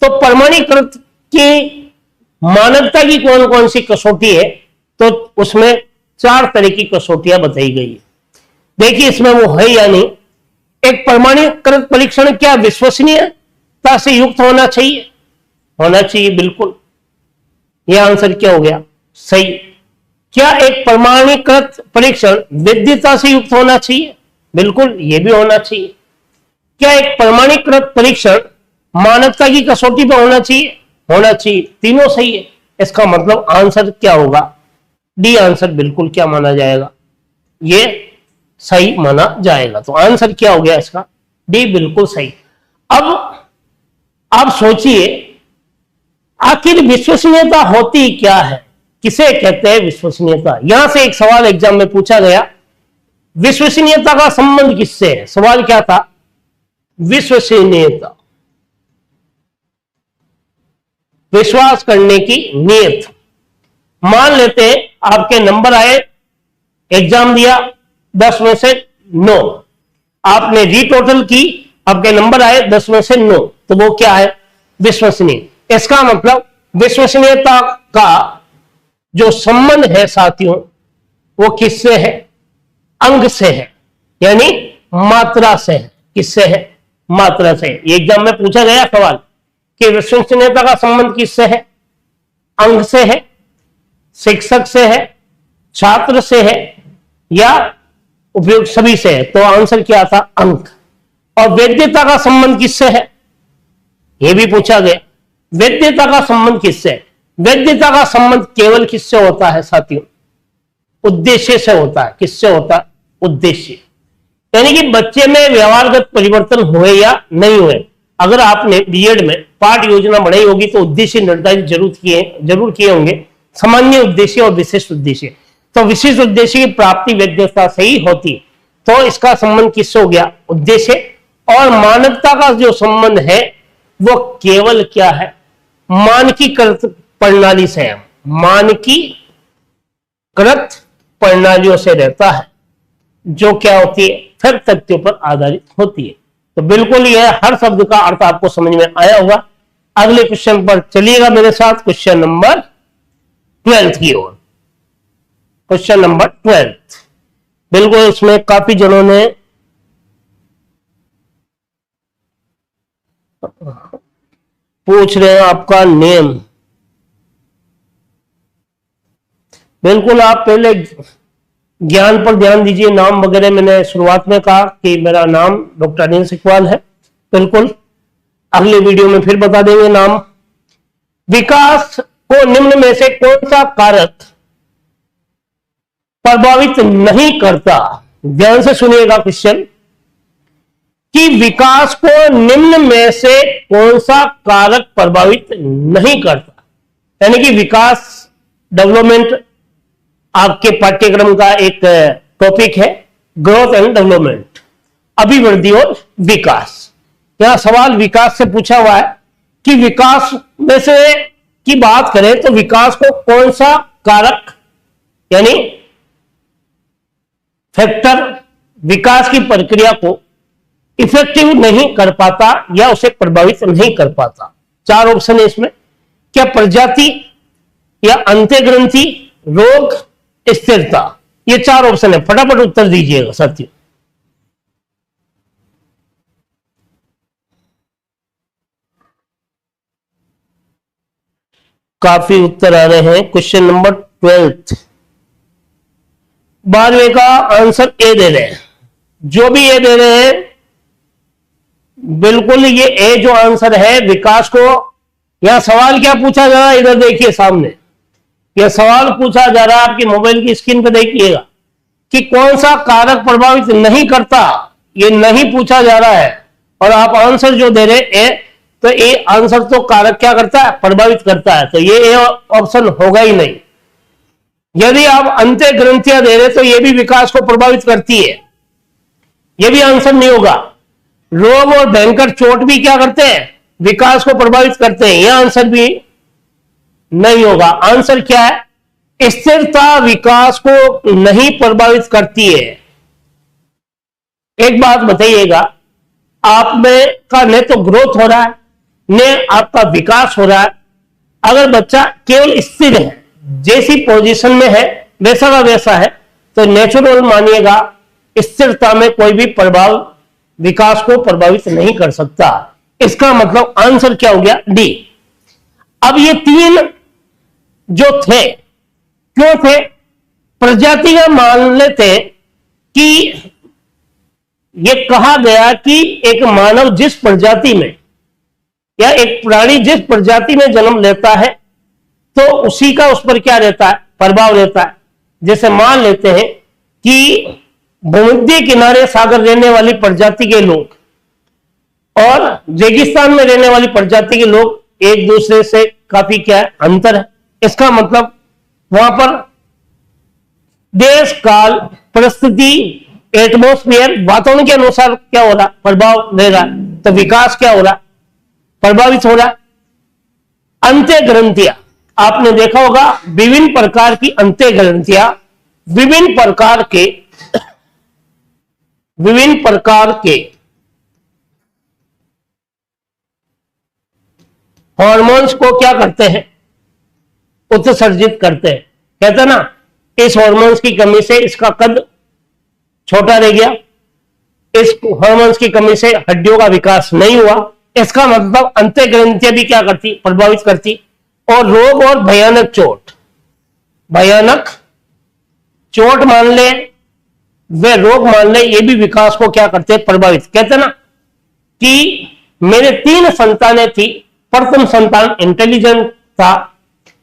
तो प्रमाणीकृत की मानकता की कौन कौन सी कसौटी है, तो उसमें 4 तरह की कसौटियां बताई गई है। देखिए इसमें वो है या नहीं। एक प्रमाणीकृत परीक्षण क्या विश्वसनीयता से युक्त होना चाहिए, होना चाहिए बिल्कुल, यह आंसर क्या हो गया सही। क्या एक प्रमाणीकृत परीक्षण वैधता से युक्त होना चाहिए, बिल्कुल यह भी होना चाहिए। क्या एक प्रमाणीकृत परीक्षण मानकता की कसौटी पर होना चाहिए, होना चाहिए, तीनों सही है। इसका मतलब आंसर क्या होगा, डी आंसर बिल्कुल क्या माना जाएगा, यह सही माना जाएगा। तो आंसर क्या हो गया इसका, डी बिल्कुल सही। अब आप सोचिए आखिर विश्वसनीयता होती क्या है, किसे कहते हैं विश्वसनीयता। यहां से एक सवाल एग्जाम में पूछा गया, विश्वसनीयता का संबंध किससे है। सवाल क्या था, विश्वसनीयता, विश्वास करने की नीयत। मान लेते हैं आपके नंबर आए, एग्जाम दिया 10 में से 9, आपने रीटोटल की, आपके नंबर आए 10 में से 9, तो वो क्या है विश्वसनीय। इसका मतलब विश्वसनीयता का जो संबंध है साथियों वो किससे है, अंक से है, यानी मात्रा से है। किससे है, मात्रा से। ये एग्जाम में पूछा गया सवाल कि विश्वसनीयता का संबंध किससे है, अंक से है, शिक्षक से है, छात्र से है, या उपयोग सभी से है। तो आंसर क्या था, अंक। और वैधता का संबंध किससे है, यह भी पूछा गया। वैधता का संबंध किससे है, वैधता का संबंध केवल किससे होता है साथियों, उद्देश्य से होता है। किससे होता है, उद्देश्य, यानी कि बच्चे में व्यवहारगत परिवर्तन हुए या नहीं हुए। अगर आपने बीएड में पाठ योजना बनाई होगी तो उद्देश्य निर्धारित जरूर किए होंगे, सामान्य उद्देश्य और विशिष्ट उद्देश्य। तो विशिष्ट उद्देश्य की प्राप्ति वैधता से ही होती है। तो इसका संबंध किससे हो गया, उद्देश्य। और मानकता का जो संबंध है वो केवल क्या है, मानकीकृत प्रणाली से है, मानकीकृत प्रणालियों से रहता है, जो क्या होती है फिर तथ्यों पर आधारित होती है। तो बिल्कुल यह हर शब्द का अर्थ आपको समझ में आया होगा। अगले क्वेश्चन पर चलिएगा मेरे साथ, क्वेश्चन नंबर 12 की ओर। क्वेश्चन नंबर 12 बिल्कुल इसमें काफी जनों ने पूछ रहे हैं आपका नेम। बिल्कुल आप पहले ज्ञान पर ध्यान दीजिए। नाम वगैरह मैंने शुरुआत में कहा कि मेरा नाम डॉक्टर अनिल सिकवाल है। बिल्कुल अगले वीडियो में फिर बता देंगे नाम। विकास को निम्न में से कौन सा कारक प्रभावित नहीं करता? ध्यान से सुनिएगा क्वेश्चन कि विकास को निम्न में से कौन सा कारक प्रभावित नहीं करता, यानी कि विकास डेवलपमेंट आपके पाठ्यक्रम का एक टॉपिक है, ग्रोथ एंड डेवलपमेंट, अभिवृद्धि और विकास। यहां सवाल विकास से पूछा हुआ है कि विकास में से की बात करें तो विकास को कौन सा कारक यानी फैक्टर विकास की प्रक्रिया को इफेक्टिव नहीं कर पाता या उसे प्रभावित नहीं कर पाता। 4 ऑप्शन है इसमें। क्या प्रजाति या अंत्यग्रंथि, रोग, स्थिरता? ये 4 ऑप्शन है, फटाफट उत्तर दीजिएगा साथियों। काफी उत्तर आ रहे हैं। क्वेश्चन नंबर 12 12वें का आंसर ए दे रहे हैं। जो भी ए दे रहे हैं बिल्कुल ये ए जो आंसर है विकास को, यहां सवाल क्या पूछा जा रहा है, इधर देखिए सामने यह सवाल पूछा जा रहा है, आपकी मोबाइल की स्क्रीन पर देखिएगा कि कौन सा कारक प्रभावित नहीं करता, ये नहीं पूछा जा रहा है। और आप आंसर जो दे रहे ए, तो ए आंसर तो कारक क्या करता है, प्रभावित करता है, तो ये ए ऑप्शन होगा ही नहीं। यदि आप अंत्य ग्रंथियां दे रहे तो ये भी विकास को प्रभावित करती है, ये भी आंसर नहीं होगा। रोग और भयंकर चोट भी क्या करते हैं, विकास को प्रभावित करते हैं, यह आंसर भी नहीं होगा। आंसर क्या है, स्थिरता विकास को नहीं प्रभावित करती है। एक बात बताइएगा, आप में का न तो ग्रोथ हो रहा है न आपका विकास हो रहा है। अगर बच्चा केवल स्थिर है, जैसी पोजीशन में है वैसा का वैसा है, तो नेचुरल मानिएगा स्थिरता में कोई भी प्रभाव विकास को प्रभावित नहीं कर सकता। इसका मतलब आंसर क्या हो गया, डी। अब ये 3 जो थे क्यों थे, प्रजाति का मान लेते कि ये कहा गया कि एक मानव जिस प्रजाति में या एक प्राणी जिस प्रजाति में जन्म लेता है तो उसी का उस पर क्या रहता है, प्रभाव रहता है। जैसे मान लेते हैं कि भूमध्य किनारे सागर रहने वाली प्रजाति के लोग और रेगिस्तान में रहने वाली प्रजाति के लोग एक दूसरे से काफी क्या है, अंतर है। इसका मतलब वहां पर देश काल परिस्थिति एटमॉस्फेयर वातावरण के अनुसार क्या हो रहा, प्रभाव ले रहा है, तो विकास क्या हो रहा, प्रभावित हो रहा है। अंत्य ग्रंथियां आपने देखा होगा, विभिन्न प्रकार की अंत्य ग्रंथियां विभिन्न प्रकार के हार्मोन्स को क्या करते हैं, उत्सर्जित करते हैं। कहते हैं ना, इस हार्मोन्स की कमी से इसका कद छोटा रह गया, इस हार्मोन्स की कमी से हड्डियों का विकास नहीं हुआ। इसका मतलब अंत्य ग्रंथियां भी क्या करती, प्रभावित करती। और रोग और भयानक चोट मान ले, वे रोग मान ले, ये भी विकास को क्या करते हैं, प्रभावित। कहते हैं ना कि मेरे 3 संतानें थी, प्रथम संतान इंटेलिजेंट था,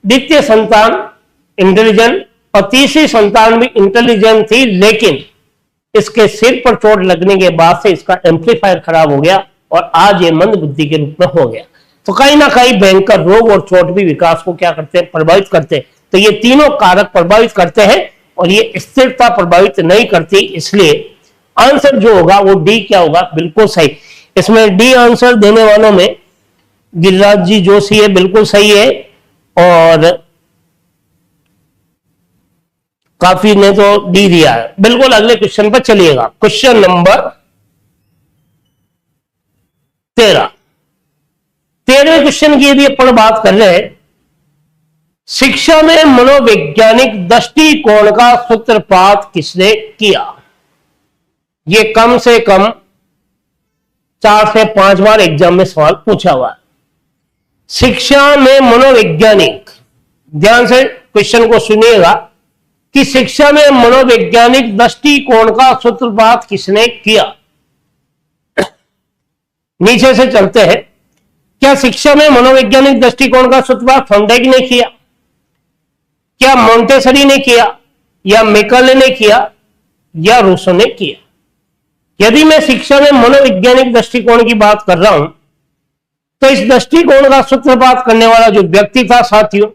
द्वितीय संतान इंटेलिजेंट और तीसरी संतान भी इंटेलिजेंट थी, लेकिन इसके सिर पर चोट लगने के बाद से इसका एम्पलीफायर खराब हो गया और आज ये मंद बुद्धि के रूप में हो गया। तो कहीं ना कहीं भयंकर रोग और चोट भी विकास को क्या करते हैं, प्रभावित करते हैं। तो ये तीनों कारक प्रभावित करते हैं और ये स्थिरता प्रभावित नहीं करती। इसलिए आंसर जो होगा वो डी क्या होगा, बिल्कुल सही। इसमें डी आंसर देने वालों में गिरिराज जी जोशी है, बिल्कुल सही है। और काफी ने तो डी दिया है। बिल्कुल अगले क्वेश्चन पर चलिएगा। क्वेश्चन नंबर 13 क्वेश्चन की यदि अपन बात कर रहे हैं, शिक्षा में मनोवैज्ञानिक दृष्टिकोण का सूत्रपात किसने किया? ये कम से कम 4 से 5 बार एग्जाम में सवाल पूछा हुआ है। शिक्षा में मनोवैज्ञानिक, ध्यान से क्वेश्चन को सुनिएगा, कि शिक्षा में मनोवैज्ञानिक दृष्टिकोण का सूत्रपात किसने किया? नीचे से चलते हैं। क्या शिक्षा में मनोवैज्ञानिक दृष्टिकोण का सूत्रपात थॉर्नडाइक ने किया, क्या मोंटेसरी ने किया, या मेकाले ने किया, या रूसो ने किया? यदि मैं शिक्षा में मनोवैज्ञानिक दृष्टिकोण की बात कर रहा हूं तो इस दृष्टिकोण का सूत्रपात करने वाला जो व्यक्ति था साथियों,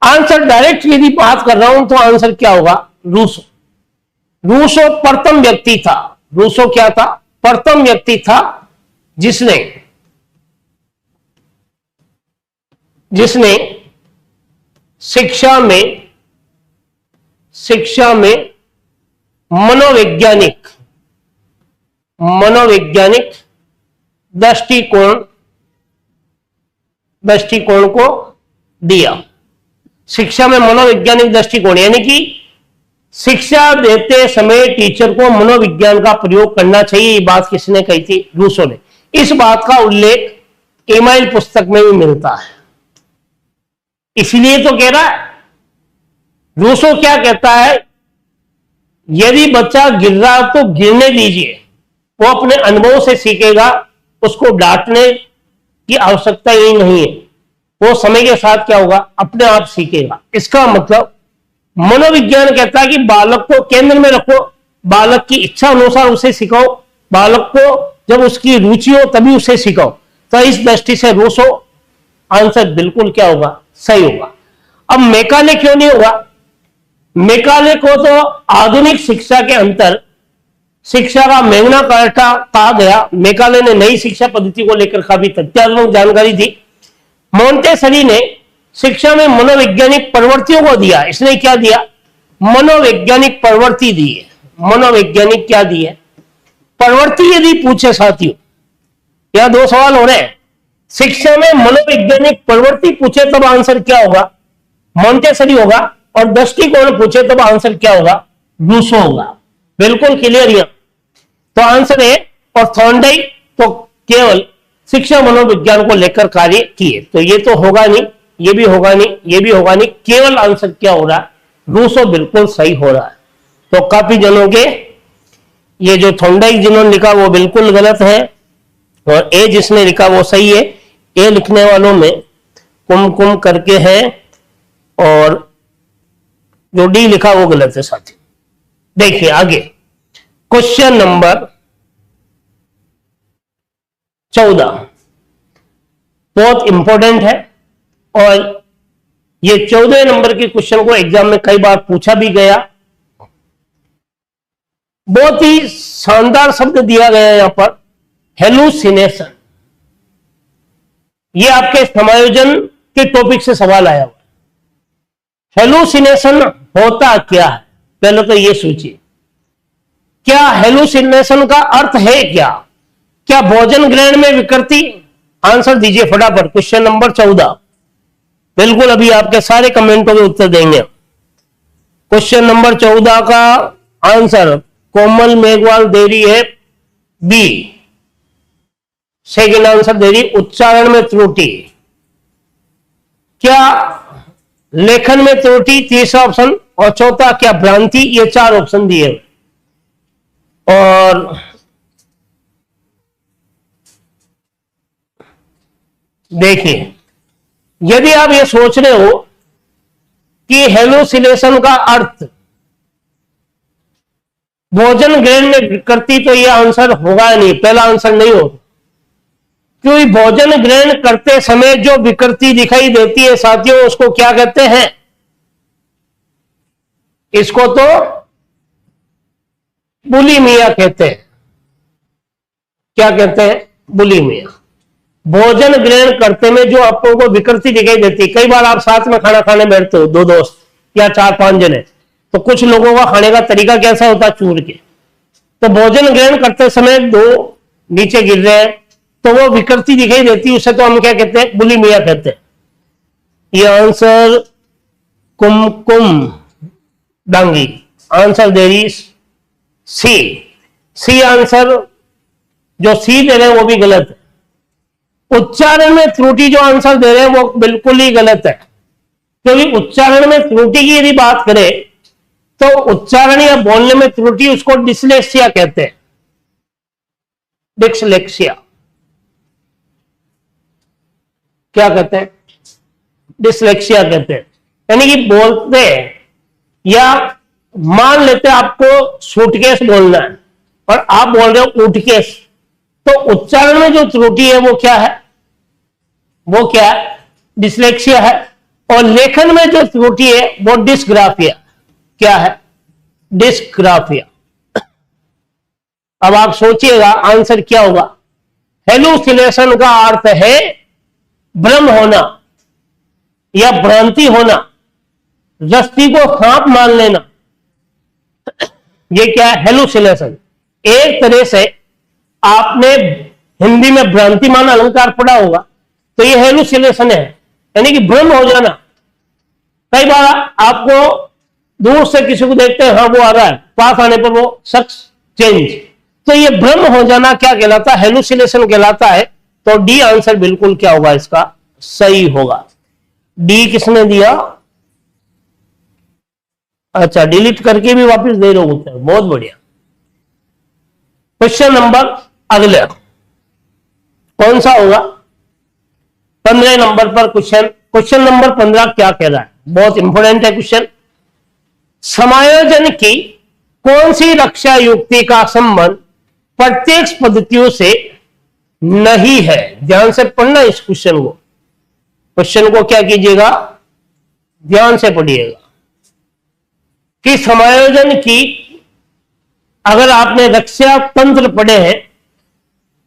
आंसर डायरेक्ट यदि बात कर रहा हूं तो आंसर क्या होगा? रूसो। रूसो प्रथम व्यक्ति था। रूसो क्या था? प्रथम व्यक्ति था जिसने शिक्षा में मनोवैज्ञानिक दृष्टिकोण को दिया। शिक्षा में मनोवैज्ञानिक दृष्टिकोण यानी कि शिक्षा देते समय टीचर को मनोविज्ञान का प्रयोग करना चाहिए। ये बात किसने कही थी? रूसो ने। इस बात का उल्लेख एमाइल पुस्तक में भी मिलता है। इसलिए तो कह रहा है, रूसो क्या कहता है, यदि बच्चा गिर रहा तो गिरने दीजिए, वो अपने अनुभव से सीखेगा, उसको डांटने की आवश्यकता ही नहीं है, वो समय के साथ क्या होगा? अपने आप सीखेगा। इसका मतलब मनोविज्ञान कहता है कि बालक को केंद्र में रखो, बालक की इच्छा अनुसार उसे सिखाओ, बालक को जब उसकी रुचि हो तभी उसे सिखाओ। तो इस दृष्टि से रूसो आंसर बिल्कुल क्या होगा? सही होगा। अब मेकाले क्यों नहीं होगा? मेकाले को तो आधुनिक शिक्षा के अंतर शिक्षा का मैग्ना कार्टा कहा गया। मेकाले ने नई शिक्षा पद्धति को लेकर काफी तथ्यात्मक जानकारी दी। मोंटेसरी ने शिक्षा में मनोवैज्ञानिक प्रवृत्तियों को दिया। इसने क्या दिया? मनोवैज्ञानिक प्रवृत्ति दी है। मनोवैज्ञानिक क्या दी है? प्रवृत्ति यदि पूछे साथियों, यहां दो सवाल हो रहे हैं। शिक्षा में मनोवैज्ञानिक प्रवृत्ति पूछे तब आंसर क्या होगा? मोंटेसरी होगा। और दृष्टिकोण पूछे तब आंसर क्या होगा? रूसो होगा। बिल्कुल क्लियर है। तो आंसर है। और थॉर्नडाइक तो केवल शिक्षा मनोविज्ञान को लेकर कार्य किए। तो ये तो होगा नहीं, ये भी होगा नहीं, ये भी होगा नहीं। केवल आंसर क्या हो रहा है? रूसो बिल्कुल सही हो रहा है। तो काफी जनों के ये जो थॉर्नडाइक जिन्होंने लिखा वो बिल्कुल गलत है, और ए जिसने लिखा वो सही है। ए लिखने वालों में कुम करके है, और जो डी लिखा वो गलत है साथी। देखिए आगे क्वेश्चन नंबर 14 बहुत इंपॉर्टेंट है, और ये 14 नंबर के क्वेश्चन को एग्जाम में कई बार पूछा भी गया। बहुत ही शानदार शब्द दिया गया है यहां पर, हेलुसिनेशन। ये आपके समायोजन के टॉपिक से सवाल आया हुआ। हेलुसिनेशन होता क्या है? पहले तो ये सोचिए, क्या हेलुसिनेशन का अर्थ है क्या? क्या भोजन ग्रहण में विकृति? आंसर दीजिए फटाफट। क्वेश्चन नंबर 14 बिल्कुल अभी आपके सारे कमेंटों के उत्तर देंगे। क्वेश्चन नंबर 14 का आंसर कोमल मेघवाल दे रही है बी। सेकंड आंसर दे रही उच्चारण में त्रुटि। क्या लेखन में त्रुटि? तीसरा ऑप्शन। और चौथा क्या भ्रांति? ये 4 ऑप्शन दिए। और देखिए, यदि आप ये सोच रहे हो कि हेलुसिनेशन का अर्थ भोजन ग्रहण में विकृति, तो ये आंसर होगा नहीं, पहला आंसर नहीं होगा। क्योंकि भोजन ग्रहण करते समय जो विकृति दिखाई देती है साथियों, उसको क्या कहते हैं? इसको तो बुलिमिया कहते हैं। क्या कहते हैं? बुलिमिया। भोजन ग्रहण करते में जो आपको को विकृति दिखाई देती है। कई बार आप साथ में खाना खाने बैठते हो, 2 दोस्त या 4-5 जने, तो कुछ लोगों का खाने का तरीका कैसा होता है? चूर के। तो भोजन ग्रहण करते समय 2 नीचे गिर रहे हैं, तो वो विकृति दिखाई देती है, उसे तो हम क्या कहते हैं? बुलिमिया कहते हैं। ये आंसर कुमकुम डांगी आंसर दे रही सी आंसर जो सी दे रहे हैं वो भी गलत है। उच्चारण में त्रुटि जो आंसर दे रहे हैं वो बिल्कुल ही गलत है, क्योंकि उच्चारण में त्रुटि की यदि बात करें तो उच्चारण या बोलने में त्रुटि, उसको डिसलेक्सिया कहते हैं। डिसलेक्सिया क्या कहते हैं? डिसलेक्सिया कहते हैं। यानी कि बोलते या मान लेते आपको सूटकेस बोलना है और आप बोल रहे हो उठकेस, तो उच्चारण में जो त्रुटि है वो क्या है? वो क्या है? डिसलेक्सिया है। और लेखन में जो त्रुटि है वो डिस्ग्राफिया। क्या है? डिस्ग्राफिया। अब आप सोचिएगा आंसर क्या होगा? हेलुसिनेशन का अर्थ है भ्रम होना या भ्रांति होना, रस्सी को सांप मान लेना। ये क्या है? हेलुसिनेशन। एक तरह से आपने हिंदी में भ्रांतिमान अलंकार पढ़ा होगा, तो ये हेलुसिनेशन है, यानी कि भ्रम हो जाना। कई बार आपको दूर से किसी को देखते हैं, हाँ वो आ रहा है, पास आने पर वो शख्स चेंज, तो ये भ्रम हो जाना क्या कहलाता है? हेलुसिनेशन कहलाता है। तो डी आंसर बिल्कुल क्या होगा इसका? सही होगा। डी किसने दिया? अच्छा, डिलीट करके भी वापस दे रहे हो उत्तर, बहुत बढ़िया। क्वेश्चन नंबर अगले कौन सा होगा? 15 नंबर पर क्वेश्चन नंबर 15 क्या कह रहा है? बहुत इंपॉर्टेंट है क्वेश्चन। समायोजन की कौन सी रक्षा युक्ति का संबंध प्रत्येक पद्धतियों से नहीं है? ध्यान से पढ़ना इस क्वेश्चन को। क्वेश्चन को क्या कीजिएगा? ध्यान से पढ़िएगा कि समायोजन की, अगर आपने रक्षा तंत्र पढ़े हैं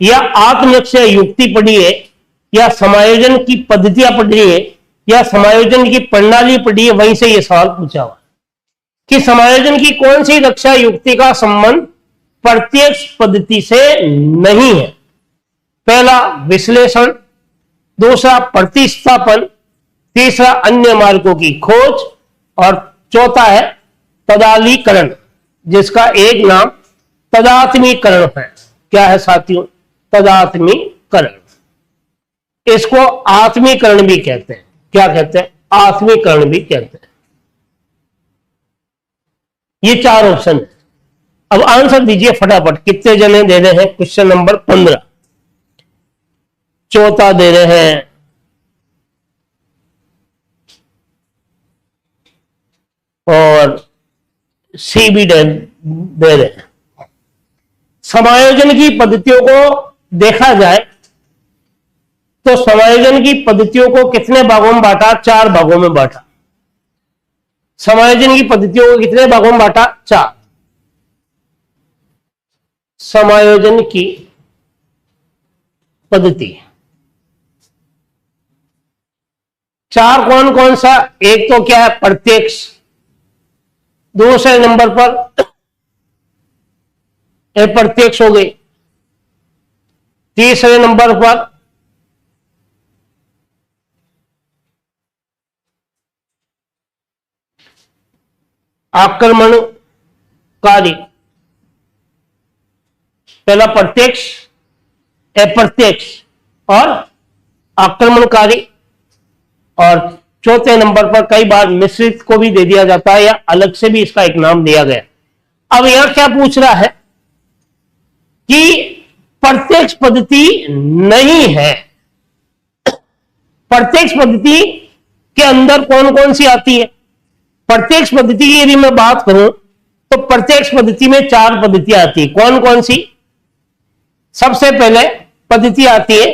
या आत्मरक्षा युक्ति पढ़ी है या समायोजन की पद्धतियां पढ़ी है या समायोजन की प्रणाली पढ़ी है, वहीं से यह सवाल पूछा हुआ कि समायोजन की कौन सी रक्षा युक्ति का संबंध प्रत्यक्ष पद्धति से नहीं है? पहला विश्लेषण, दूसरा प्रतिस्थापन, तीसरा अन्य मार्गों की खोज और चौथा है तदालीकरण, जिसका एक नाम तदात्मीकरण है। क्या है साथियों? तदात्मीकरण। इसको आत्मीकरण भी कहते हैं। क्या कहते हैं? आत्मीकरण भी कहते हैं। ये चार ऑप्शन है। अब आंसर दीजिए फटाफट। कितने जने दे रहे हैं? क्वेश्चन नंबर 15 चौथा दे रहे हैं, और सी भी दे रहे हैं। समायोजन की पद्धतियों को देखा जाए तो समायोजन की पद्धतियों को कितने भागों में बांटा? 4 भागों में बांटा। समायोजन की पद्धतियों को कितने भागों में बांटा? 4। समायोजन की पद्धति 4 कौन कौन सा? एक तो क्या है? प्रत्यक्ष। दूसरे नंबर पर अप्रत्यक्ष हो गई। तीसरे नंबर पर आक्रमणकारी। पहला प्रत्यक्ष, अप्रत्यक्ष और आक्रमणकारी। और चौथे नंबर पर कई बार मिश्रित को भी दे दिया जाता है या अलग से भी इसका एक नाम दिया गया। अब यहां क्या पूछ रहा है कि प्रत्यक्ष पद्धति नहीं है। प्रत्यक्ष पद्धति के अंदर कौन कौन सी आती है? प्रत्यक्ष पद्धति की यदि मैं बात करूं तो प्रत्यक्ष पद्धति में 4 पद्धतियां आती है। कौन कौन सी? सबसे पहले पद्धति आती है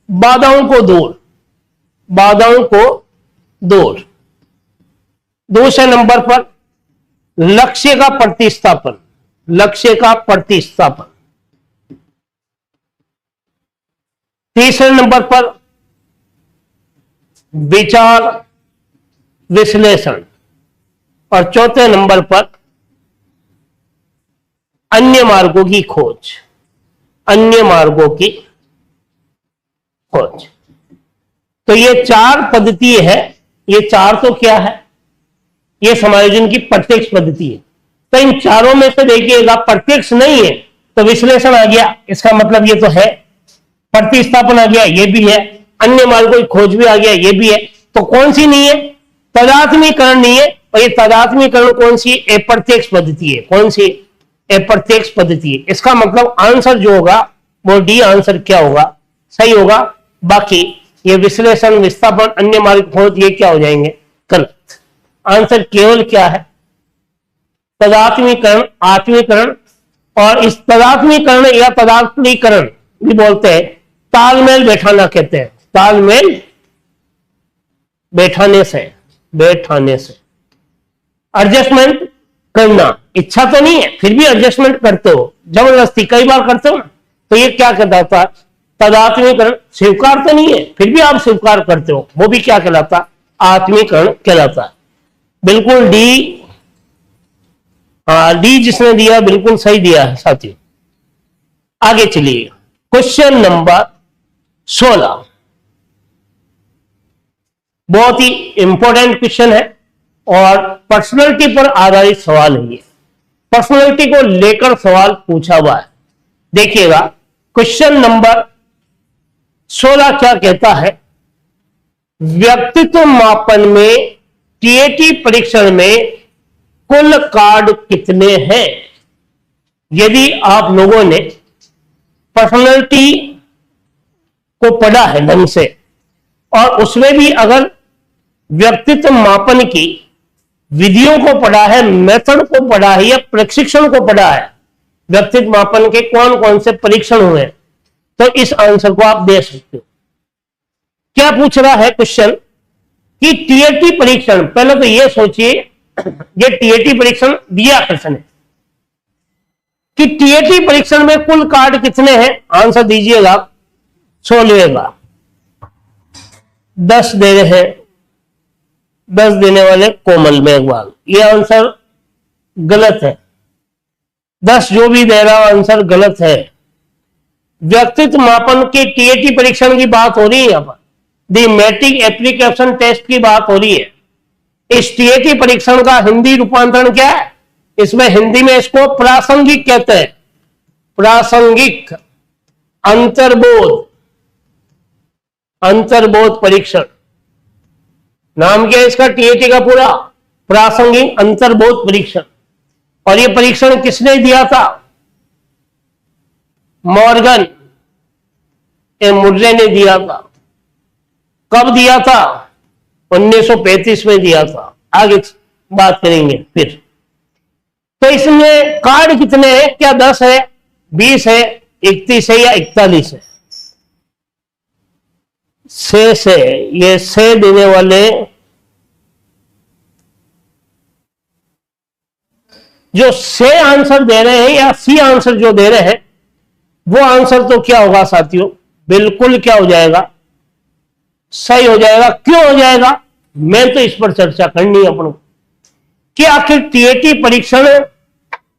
बाधाओं को दूर। बाधाओं को दूर। दूसरे नंबर पर लक्ष्य का प्रतिस्थापन। लक्ष्य का प्रतिस्थापन। तीसरे नंबर पर विचार विश्लेषण। और चौथे नंबर पर अन्य मार्गों की खोज। अन्य मार्गों की खोज। तो ये 4 पद्धति है। ये 4 तो क्या है? ये समायोजन की प्रत्यक्ष पद्धति है। तो इन चारों में से देखिएगा प्रत्यक्ष नहीं है तो विश्लेषण आ गया, इसका मतलब ये तो है। प्रतिस्थापन आ गया, ये भी है। अन्य मार्गों की खोज भी आ गया, ये भी है। तो कौन सी नहीं है? तदात्मीकरण नहीं है, और ये तादात्म्यकरण कौन सी? अप्रत्यक्ष पद्धति है। कौन सी? अप्रत्यक्ष पद्धति है। इसका मतलब आंसर जो होगा वो डी आंसर क्या होगा? सही होगा। बाकी ये विश्लेषण, विस्थापन, अन्य मार्ग खोज, ये क्या हो जाएंगे? गलत। आंसर केवल क्या है? तदात्मीकरण, आत्मीकरण। और इस तदात्मीकरण या तदात्मीकरण भी बोलते हैं, तालमेल बैठाना कहते हैं। तालमेल बैठाने से एडजस्टमेंट करना। इच्छा तो नहीं है फिर भी एडजस्टमेंट करते हो, जबरदस्ती कई बार करते हो ना, तो ये क्या कहलाता? तदात्मीकरण। स्वीकार तो नहीं है फिर भी आप स्वीकार करते हो, वो भी क्या कहलाता? आत्मीकरण कहलाता है। बिल्कुल डी, डी जिसने दिया बिल्कुल सही दिया है साथियों। आगे चलिए, क्वेश्चन नंबर 16 बहुत ही इंपॉर्टेंट क्वेश्चन है और पर्सनैलिटी पर आधारित सवाल है। ये पर्सनैलिटी को लेकर सवाल पूछा हुआ है। देखिएगा क्वेश्चन नंबर 16 क्या कहता है? व्यक्तित्व मापन में टीएटी परीक्षण में कुल कार्ड कितने हैं? यदि आप लोगों ने पर्सनैलिटी को पढ़ा है ढंग से और उसमें भी अगर व्यक्तित्व मापन की विधियों को पढ़ा है, मेथड को पढ़ा है या प्रशिक्षण को पढ़ा है, व्यक्तित्व मापन के कौन कौन से परीक्षण हुए, तो इस आंसर को आप दे सकते हो। क्या पूछ रहा है क्वेश्चन कि टीएटी परीक्षण, पहले तो ये सोचिए ये टीएटी परीक्षण दिया किसने कि टीएटी परीक्षण में कुल कार्ड कितने हैं? आंसर दीजिएगा। 16 10 दे रहे हैं, 10 देने वाले कोमल मेघवाल। ये आंसर गलत है। 10 जो भी दे रहा आंसर गलत है। व्यक्तित्व मापन के टीएटी परीक्षण की बात हो रही है, यहां पर दी मैट्रिक एप्लीकेशन टेस्ट की बात हो रही है। इस टीएटी परीक्षण का हिंदी रूपांतरण क्या है? इसमें हिंदी में इसको प्रासंगिक कहते हैं। प्रासंगिक अंतर्बोध परीक्षण नाम क्या है इसका? टीएटी का पूरा प्रासंगिक अंतर्बोध परीक्षण। और ये परीक्षण किसने दिया था? मॉर्गन ए मुर्रे ने दिया था। कब दिया था? 1935 में दिया था। आगे बात करेंगे फिर। तो इसमें कार्ड कितने हैं? क्या 10 है, 20 है, 31 है या 41 है? से ये से देने वाले जो से आंसर दे रहे हैं या सी आंसर जो दे रहे हैं वो आंसर तो क्या होगा साथियों? बिल्कुल क्या हो जाएगा? सही हो जाएगा। क्यों हो जाएगा? मैं तो इस पर चर्चा करनी है अपन को कि आखिर टीएटी परीक्षण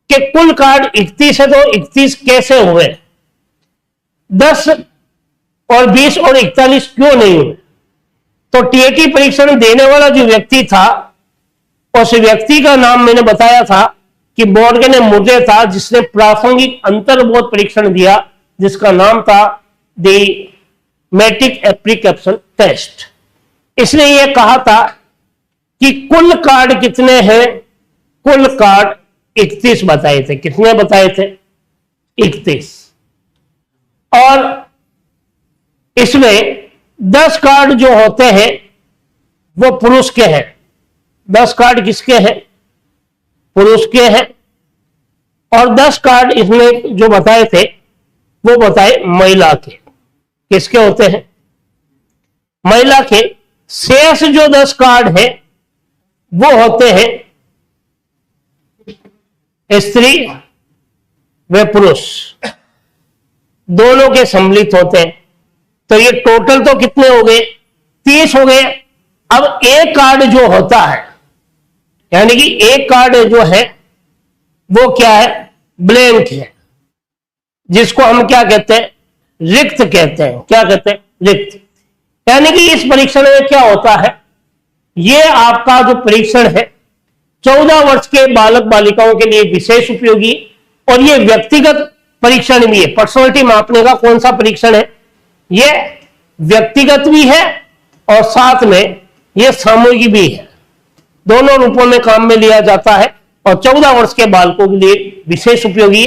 के कुल कार्ड 31 है तो 31 कैसे हुए? 10 और 20 और 41 क्यों नहीं हुए? तो टीएटी परीक्षण देने वाला जो व्यक्ति था उस व्यक्ति का नाम मैंने बताया था कि मॉर्गन ए मुर्रे था, जिसने प्रासंगिक अंतर्बोध परीक्षण दिया जिसका नाम था दी मैट्रिक एप्लीकेशन टेस्ट। इसने यह कहा था कि कुल कार्ड कितने हैं? कुल कार्ड 31 बताए थे। कितने बताए थे? 31। और इसमें 10 कार्ड जो होते हैं वो पुरुष के हैं। 10 कार्ड किसके हैं? पुरुष के हैं। और 10 कार्ड इसने जो बताए थे वो बताए महिला के। किसके होते हैं? महिला के। शेष जो 10 कार्ड है वो होते हैं स्त्री व पुरुष, दोनों के सम्मिलित होते हैं। तो ये टोटल तो कितने हो गए? 30 हो गए। अब एक कार्ड जो होता है, यानी कि एक कार्ड जो है वो क्या है? ब्लैंक है, जिसको हम क्या कहते हैं? रिक्त कहते हैं। क्या कहते हैं? रिक्त। यानी कि इस परीक्षण में क्या होता है? ये आपका जो परीक्षण है 14 वर्ष के बालक बालिकाओं के लिए विशेष उपयोगी, और ये व्यक्तिगत परीक्षण भी है। पर्सनालिटी मापने का कौन सा परीक्षण है? ये व्यक्तिगत भी है और साथ में ये सामूहिक भी है। दोनों रूपों में काम में लिया जाता है और 14 वर्ष के बालकों के लिए विशेष उपयोगी।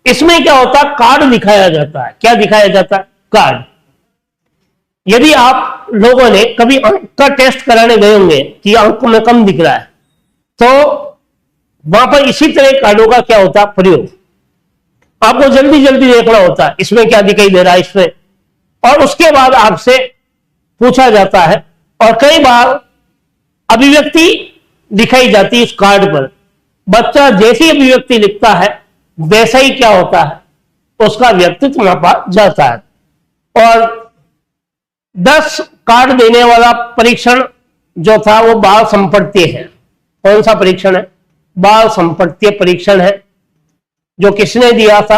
इसमें क्या होता है, कार्ड दिखाया जाता है। क्या दिखाया जाता है, कार्ड। यदि आप लोगों ने कभी अंक का टेस्ट कराने गए होंगे कि अंक में कम दिख रहा है, तो वहां पर इसी तरह कार्डों का क्या होता है, प्रयोग। आपको जल्दी जल्दी देखना होता है इसमें क्या दिखाई दे रहा है इसमें, और उसके बाद आपसे पूछा जाता है और कई बार अभिव्यक्ति दिखाई जाती है उस कार्ड पर। बच्चा जैसी अभिव्यक्ति लिखता है वैसा ही क्या होता है, उसका व्यक्तित्व मापा जाता है। और 10 कार्ड देने वाला परीक्षण जो था वो बाल संपत्ति है। कौन सा परीक्षण है, बाल संपत्ति परीक्षण है। जो किसने दिया था,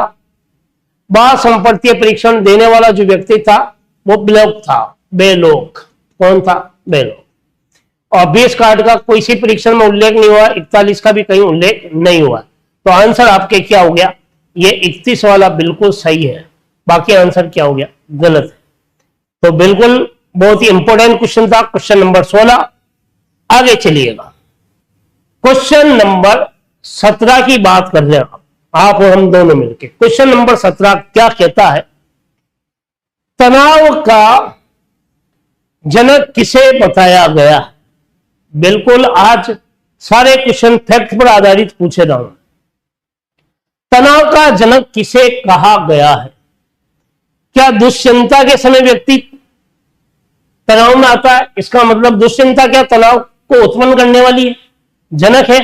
बाल संपत्ति परीक्षण देने वाला जो व्यक्ति था वो बेलोक था, बेलोक। कौन था, बेलोक। और 20 कार्ड का कोई सी परीक्षण में उल्लेख नहीं हुआ, 41 का भी कहीं उल्लेख नहीं हुआ। तो आंसर आपके क्या हो गया, ये 31 वाला बिल्कुल सही है, बाकी आंसर क्या हो गया, गलत है। तो बिल्कुल बहुत ही इंपॉर्टेंट क्वेश्चन था, क्वेश्चन नंबर 16। आगे चलिएगा, क्वेश्चन नंबर 17 की बात कर रहे हैं आप और हम दोनों मिलकर। क्वेश्चन नंबर 17 क्या कहता है, तनाव का जनक किसे बताया गया। बिल्कुल आज सारे क्वेश्चन फैक्ट पर आधारित पूछे रहा हूं। तनाव का जनक किसे कहा गया है। क्या दुश्चिंता के समय व्यक्ति तनाव में आता है, इसका मतलब दुश्चिंता क्या तनाव को उत्पन्न करने वाली है, जनक है।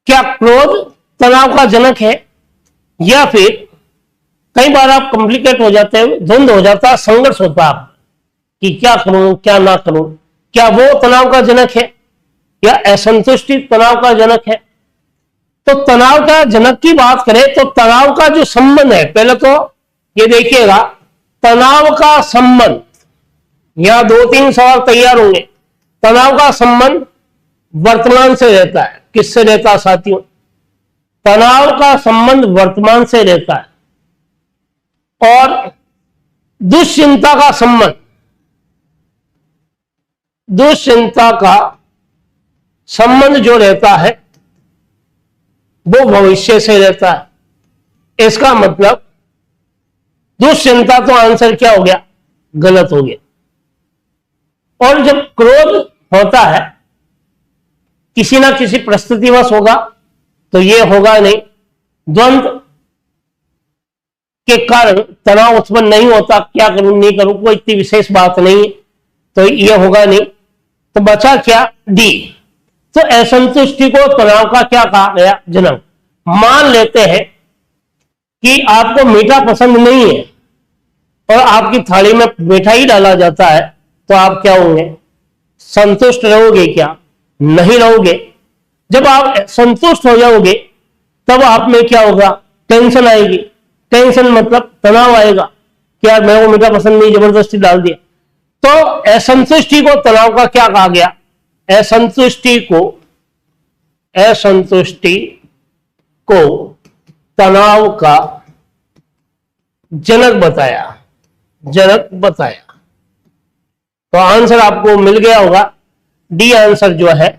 क्या क्रोध तनाव का जनक है, या फिर कई बार आप कॉम्प्लिकेट हो जाते हैं, द्वंद्व हो जाता है, संघर्ष होता है कि क्या करूं क्या ना करूं, क्या वो तनाव का जनक है या असंतुष्टि तनाव का जनक है। तो तनाव का जनक की बात करें तो तनाव का जो संबंध है, पहले तो ये देखिएगा तनाव का संबंध, यहां 2-3 सवाल तैयार होंगे। तनाव का संबंध वर्तमान से रहता है, किससे रहता है साथियों, तनाव का संबंध वर्तमान से रहता है। और दुश्चिंता का संबंध, दुश्चिंता का संबंध जो रहता है वो भविष्य से रहता है। इसका मतलब दुश्चिंता तो आंसर क्या हो गया, गलत हो गया। और जब क्रोध होता है किसी ना किसी परिस्थितिवश होगा, तो ये होगा नहीं। द्वंद्व के कारण तनाव उत्पन्न नहीं होता, क्या करूं नहीं करूं, कोई इतनी विशेष बात नहीं है, तो ये होगा नहीं। तो बचा क्या, डी। तो असंतुष्टि को तनाव का क्या कहा गया, जनक। मान लेते हैं कि आपको मीठा पसंद नहीं है और आपकी थाली में मीठा ही डाला जाता है, तो आप क्या होंगे, संतुष्ट रहोगे क्या, नहीं रहोगे। जब आप संतुष्ट हो जाओगे तब आप में क्या होगा, टेंशन आएगी। टेंशन मतलब तनाव आएगा कि यार मेरे को मीठा पसंद नहीं, जबरदस्ती डाल दिया। तो असंतुष्टि को तनाव का क्या कहा गया, असंतुष्टि को तनाव का जनक बताया, जनक बताया। तो आंसर आपको मिल गया होगा, डी आंसर जो है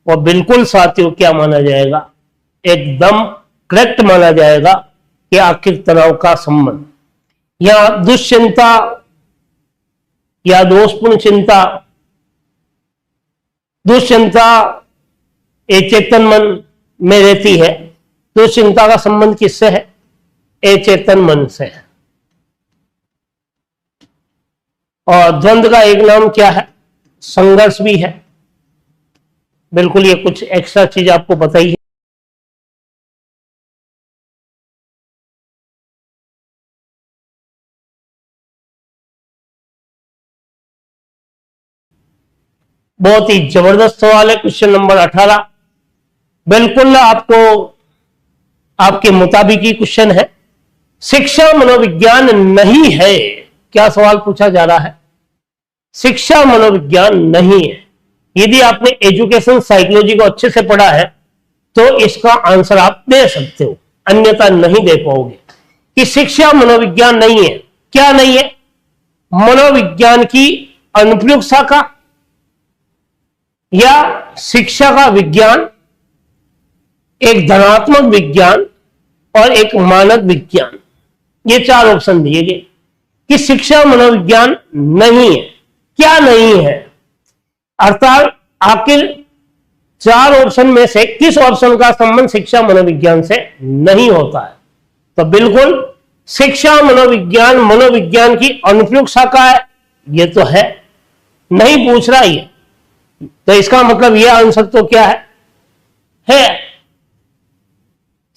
वो बिल्कुल साथियों क्या माना जाएगा, एकदम करेक्ट माना जाएगा कि आखिर तनाव का संबंध या दुश्चिंता या दोषपूर्ण चिंता, दुश्चिंता एक चेतन मन में रहती है। दुश्चिंता का संबंध किससे है, अचेतन मन से है। और द्वंद्व का एक नाम क्या है, संघर्ष भी है। बिल्कुल ये कुछ एक्स्ट्रा चीज आपको बताई है। बहुत ही जबरदस्त सवाल है क्वेश्चन नंबर 18। बिल्कुल आपको आपके मुताबिक ही क्वेश्चन है। शिक्षा मनोविज्ञान नहीं है, क्या सवाल पूछा जा रहा है, शिक्षा मनोविज्ञान नहीं है। यदि आपने एजुकेशन साइकोलॉजी को अच्छे से पढ़ा है तो इसका आंसर आप दे सकते हो, अन्यथा नहीं दे पाओगे। कि शिक्षा मनोविज्ञान नहीं है, क्या नहीं है, मनोविज्ञान की अनुप्रयोग शाखा या शिक्षा का विज्ञान, एक धनात्मक विज्ञान और एक मानक विज्ञान। ये 4 ऑप्शन दिए गए कि शिक्षा मनोविज्ञान नहीं है। क्या नहीं है, अर्थात आखिर 4 ऑप्शन में से किस ऑप्शन का संबंध शिक्षा मनोविज्ञान से नहीं होता है? तो बिल्कुल शिक्षा मनोविज्ञान मनोविज्ञान की अनुप्रयुक्त शाखा है, ये तो है, नहीं पूछ रहा ये, तो इसका मतलब यह आंसर तो क्या है?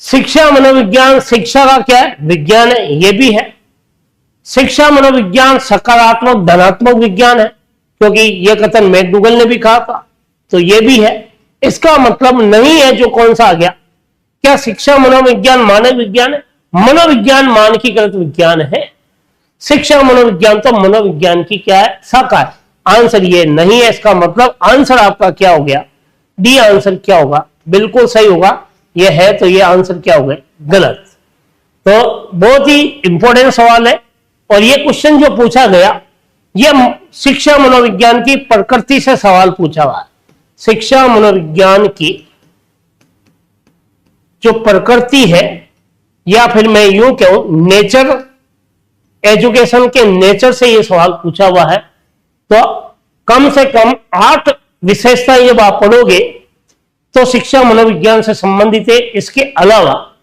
शिक्षा मनोविज्ञान शिक्षा का क्या है? विज्ञान है, यह भी है। शिक्षा मनोविज्ञान सकारात्मक धनात्मक विज्ञान है, क्योंकि यह कथन मैकडूगल ने भी कहा था, तो यह भी है। इसका मतलब नहीं है जो कौन सा आ गया, क्या शिक्षा मनोविज्ञान मानव विज्ञान है? मनोविज्ञान मानकीकृत विज्ञान है, शिक्षा मनोविज्ञान तो मनोविज्ञान की क्या है? शाखा है। आंसर ये नहीं है, इसका मतलब आंसर आपका क्या हो गया? डी आंसर क्या होगा? बिल्कुल सही होगा, ये है, तो ये आंसर क्या हो गया? गलत। तो बहुत ही इंपॉर्टेंट सवाल है, और ये क्वेश्चन जो पूछा गया ये शिक्षा मनोविज्ञान की प्रकृति से सवाल पूछा हुआ है। शिक्षा मनोविज्ञान की जो प्रकृति है, या फिर मैं यूं कहूं नेचर, एजुकेशन के नेचर से ये सवाल पूछा हुआ है। तो कम से कम 8 विशेषताएं जब आप पढ़ोगे तो शिक्षा मनोविज्ञान से संबंधित है। इसके अलावा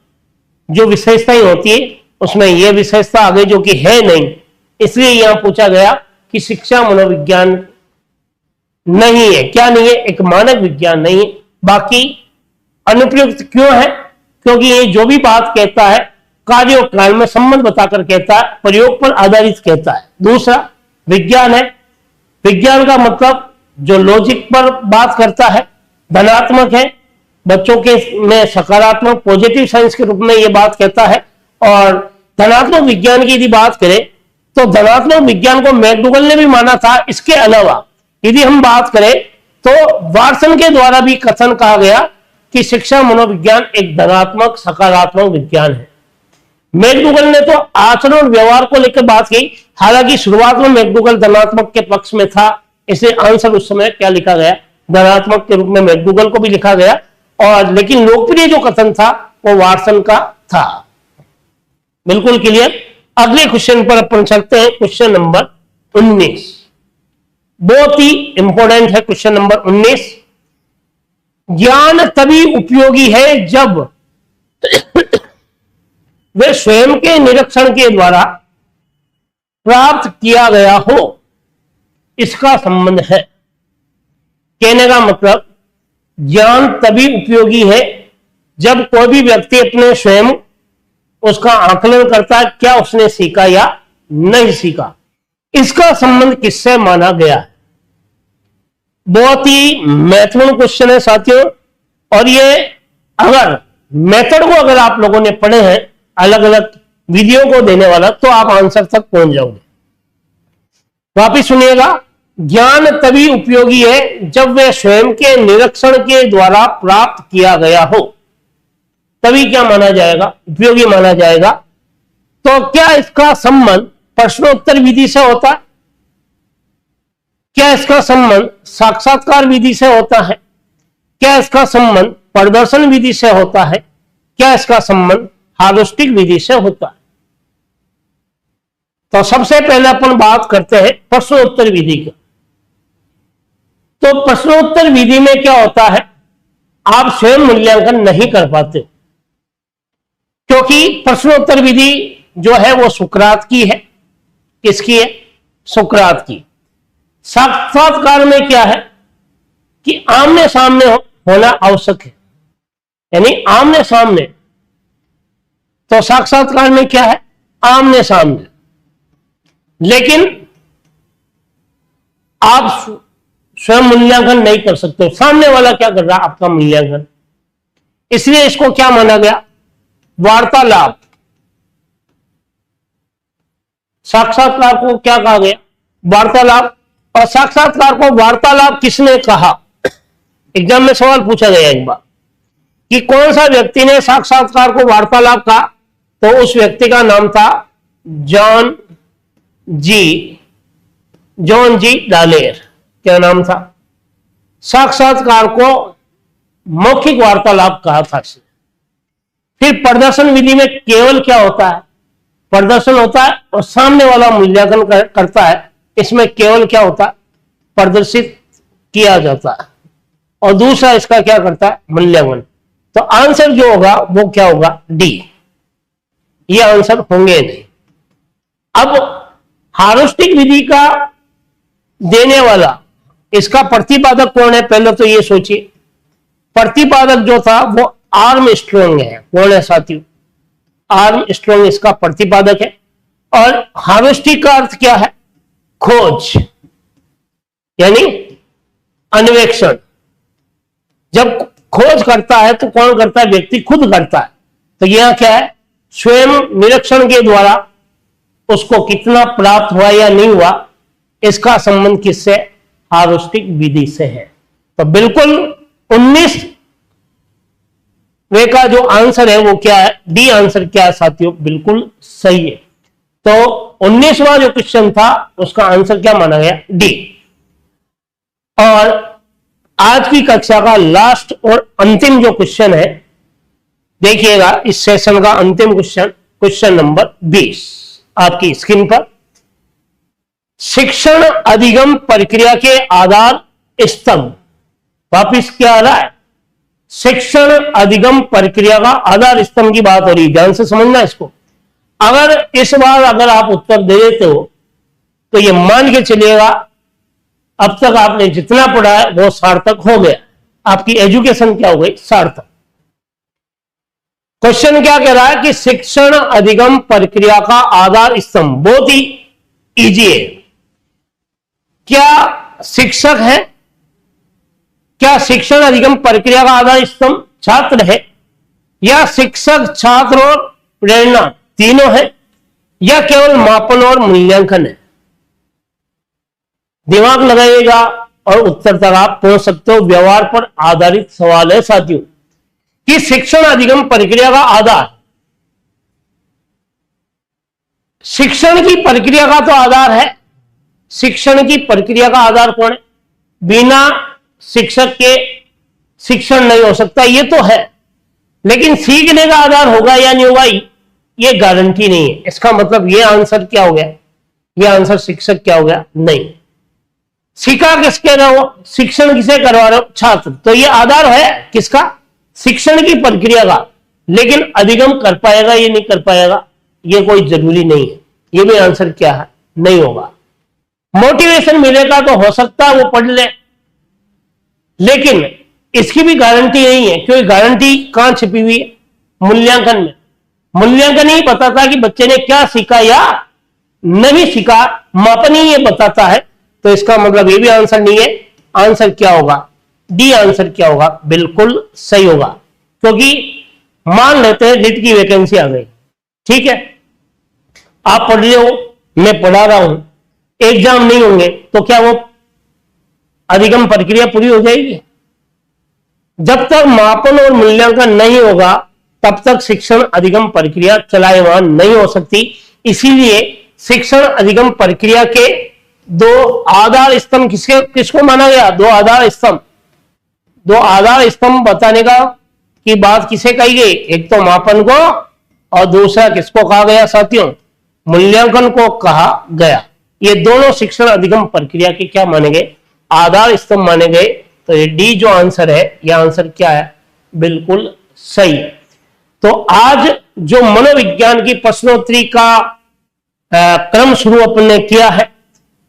जो विशेषताएं होती है उसमें यह विशेषता आ गई जो कि है नहीं, इसलिए यहां पूछा गया कि शिक्षा मनोविज्ञान नहीं है। क्या नहीं है? एक मानक विज्ञान नहीं है। बाकी अनुप्रयुक्त क्यों है? क्योंकि ये जो भी बात कहता है कार्य और काल में संबंध बताकर कहता है, प्रयोग पर आधारित कहता है। दूसरा विज्ञान है, विज्ञान का मतलब जो लॉजिक पर बात करता है, धनात्मक है, बच्चों के में सकारात्मक पॉजिटिव साइंस के रूप में ये बात कहता है। और धनात्मक विज्ञान की यदि बात करें तो धनात्मक विज्ञान को मैकडूगल ने भी माना था। इसके अलावा यदि हम बात करें तो वाटसन के द्वारा भी कथन कहा गया कि शिक्षा मनोविज्ञान एक धनात्मक सकारात्मक विज्ञान है। मैकडूगल ने तो आचरण और व्यवहार को लेकर बात की, हालांकि शुरुआत में मैकडूगल धनात्मक के पक्ष में था, इसलिए आंसर उस समय क्या लिखा गया? धनात्मक के रूप में मैकडूगल को भी लिखा गया। और लेकिन लोकप्रिय जो कथन था वो वाटसन का था। बिल्कुल क्लियर। अगले क्वेश्चन पर अपन चलते हैं, क्वेश्चन नंबर 19। बहुत ही इंपॉर्टेंट है क्वेश्चन नंबर 19। ज्ञान तभी उपयोगी है जब वे स्वयं के निरीक्षण के द्वारा प्राप्त किया गया हो, इसका संबंध है। कहने का मतलब ज्ञान तभी उपयोगी है जब कोई भी व्यक्ति अपने स्वयं उसका आकलन करता है, क्या उसने सीखा या नहीं सीखा। इसका संबंध किससे माना गया है? बहुत ही महत्वपूर्ण क्वेश्चन है साथियों। और ये अगर मेथड को अगर आप लोगों ने पढ़े हैं अलग अलग वीडियो को देने वाला, तो आप आंसर तक पहुंच जाओगे। वापिस सुनिएगा, ज्ञान तभी उपयोगी है जब वह स्वयं के निरीक्षण के द्वारा प्राप्त किया गया हो, तभी क्या माना जाएगा? उपयोगी माना जाएगा। तो क्या इसका संबंध प्रश्नोत्तर विधि से होता है? क्या इसका संबंध साक्षात्कार विधि से होता है? क्या इसका संबंध प्रदर्शन विधि से होता है? क्या इसका संबंध हार्डोस्टिक विधि से होता है? तो सबसे पहले अपन बात करते हैं प्रश्नोत्तर विधि की। तो प्रश्नोत्तर विधि में क्या होता है? आप स्वयं मूल्यांकन नहीं कर पाते, क्योंकि प्रश्नोत्तर विधि जो है वो सुकरात की है। किसकी है? सुकरात की। साक्षात्कार में क्या है कि आमने सामने होना आवश्यक है, यानी आमने सामने। तो साक्षात्कार में क्या है? आमने सामने। लेकिन आप स्वयं मूल्यांकन नहीं कर सकते, सामने वाला क्या कर रहा है? आपका मूल्यांकन। इसलिए इसको क्या माना गया? वार्तालाप। साक्षात्कार को क्या कहा गया? वार्तालाप। और साक्षात्कार को वार्तालाप किसने कहा? एग्जाम में सवाल पूछा गया एक बार कि कौन सा व्यक्ति ने साक्षात्कार को वार्तालाप कहा, तो उस व्यक्ति का नाम था जॉन जी डालेर। क्या नाम था? साक्षात्कार को मौखिक वार्तालाप कहा था इसने। फिर प्रदर्शन विधि में केवल क्या होता है, प्रदर्शन होता है और सामने वाला मूल्यांकन करता है। इसमें केवल क्या होता है, प्रदर्शित किया जाता है, और दूसरा इसका क्या करता है, मूल्यांकन। तो आंसर जो होगा वो क्या होगा, डी। ये आंसर होंगे नहीं। अब हार्वेस्टिंग विधि का देने वाला, इसका प्रतिपादक कौन है, पहले तो ये सोचिए। प्रतिपादक जो था वो आर्मस्ट्रॉन्ग है। कौन है साथियों, आर्मस्ट्रॉन्ग इसका प्रतिपादक है। और हार्वेस्टिंग का अर्थ क्या है, खोज, यानी अन्वेषण। जब खोज करता है तो कौन करता है, व्यक्ति खुद करता है। तो यह क्या है, स्वयं निरीक्षण के द्वारा उसको कितना प्राप्त हुआ या नहीं हुआ, इसका संबंध किससे, हार्वेस्टिंग विधि से है। तो बिल्कुल 19वें का जो आंसर है वो क्या है, डी आंसर क्या है साथियों, बिल्कुल सही है। तो 19वां जो क्वेश्चन था उसका आंसर क्या माना गया, डी। और आज की कक्षा का लास्ट और अंतिम जो क्वेश्चन है, देखिएगा इस सेशन का अंतिम क्वेश्चन, क्वेश्चन नंबर 20 आपकी स्क्रीन पर। शिक्षण अधिगम प्रक्रिया के आधार स्तंभ, वापिस क्या आ रहा है, शिक्षण अधिगम प्रक्रिया का आधार स्तंभ की बात हो रही है। ध्यान से समझना इसको। अगर इस बार अगर आप उत्तर दे देते हो तो ये मान के चलिएगा अब तक आपने जितना पढ़ा है वो सार्थक हो गया, आपकी एजुकेशन क्या हो गई, सार्थक। क्वेश्चन क्या कह रहा है कि शिक्षण अधिगम प्रक्रिया का आधार स्तंभ, बहुत ही इजी है। क्या शिक्षक है, क्या शिक्षण अधिगम प्रक्रिया का आधार स्तंभ छात्र है, या शिक्षक छात्र और प्रेरणा तीनों है, या केवल मापन और मूल्यांकन है। दिमाग लगाइएगा और उत्तर तक आप पहुंच सकते हो। व्यवहार पर आधारित सवाल है साथियों कि शिक्षण अधिगम प्रक्रिया का आधार, शिक्षण की प्रक्रिया का तो आधार है। शिक्षण की प्रक्रिया का आधार कौन है, बिना शिक्षक के शिक्षण नहीं हो सकता, ये तो है। लेकिन सीखने का आधार होगा या नहीं होगा, ये गारंटी नहीं है। इसका मतलब ये आंसर क्या हो गया, ये आंसर शिक्षक क्या हो गया, नहीं। सीखा किसके रहे हो, शिक्षण किसे करवा रहे हो, छात्र। तो ये आधार है किसका, शिक्षण की प्रक्रिया का। लेकिन अधिगम कर पाएगा ये नहीं कर पाएगा, ये कोई जरूरी नहीं है। ये भी आंसर क्या है, नहीं होगा। मोटिवेशन मिलेगा तो हो सकता है वो पढ़ ले, लेकिन इसकी भी गारंटी नहीं है, क्योंकि गारंटी कहां छिपी हुई है, मूल्यांकन में। मूल्यांकन ही बताता कि बच्चे ने क्या सीखा या नहीं सीखा, मापन ही ये बताता है। तो इसका मतलब ये भी आंसर नहीं है। आंसर क्या होगा, डी आंसर क्या होगा, बिल्कुल सही होगा। क्योंकि मान लेते हैं नीट की वैकेंसी आ गई, ठीक है, आप पढ़ रहे हो, मैं पढ़ा रहा हूं, एग्जाम नहीं होंगे तो क्या वो अधिगम प्रक्रिया पूरी हो जाएगी? जब तक मापन और मूल्यांकन नहीं होगा तब तक शिक्षण अधिगम प्रक्रिया चलायमान नहीं हो सकती। इसीलिए शिक्षण अधिगम प्रक्रिया के दो आधार स्तंभ किसको माना गया, दो आधार स्तंभ। दो आधार स्तंभ बताने का की बात किसे कही गई, एक तो मापन को और दूसरा किसको कहा गया साथियों, मूल्यांकन को कहा गया। ये दोनों शिक्षण अधिगम प्रक्रिया के क्या माने गए, आधार स्तंभ माने गए। तो ये डी जो आंसर है, यह आंसर क्या है, बिल्कुल सही है। तो आज जो मनोविज्ञान की प्रश्नोत्तरी का क्रम शुरू अपन ने किया है,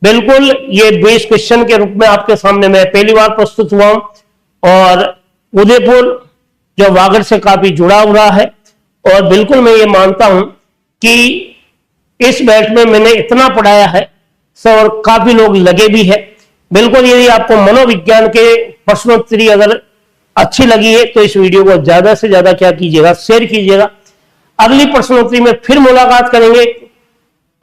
बिल्कुल ये 20 क्वेश्चन के रूप में आपके सामने मैं पहली बार प्रस्तुत हुआ हूं। और उदयपुर जो वागड़ से काफी जुड़ा हुआ है, और बिल्कुल मैं ये मानता हूं कि इस बैच में मैंने इतना पढ़ाया है सर, और काफी लोग लगे भी है। बिल्कुल यदि आपको मनोविज्ञान के प्रश्नोत्तरी अगर अच्छी लगी है तो इस वीडियो को ज्यादा से ज्यादा क्या कीजिएगा, शेयर कीजिएगा। अगली प्रश्नोत्तरी में फिर मुलाकात करेंगे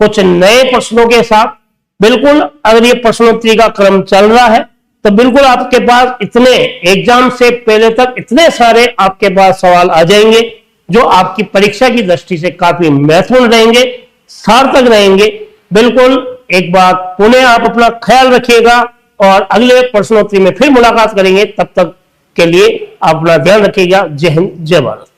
कुछ नए प्रश्नों के साथ। बिल्कुल अगर ये प्रश्नोत्तरी का क्रम चल रहा है तो बिल्कुल आपके पास इतने एग्जाम से पहले तक इतने सारे आपके पास सवाल आ जाएंगे जो आपकी परीक्षा की दृष्टि से काफी महत्वपूर्ण रहेंगे, सार्थक रहेंगे। बिल्कुल एक बार पुनः आप अपना ख्याल रखिएगा। और अगले प्रश्नोत्तरी में फिर मुलाकात करेंगे। तब तक के लिए अपना ध्यान रखिएगा। जय हिंद, जय भारत।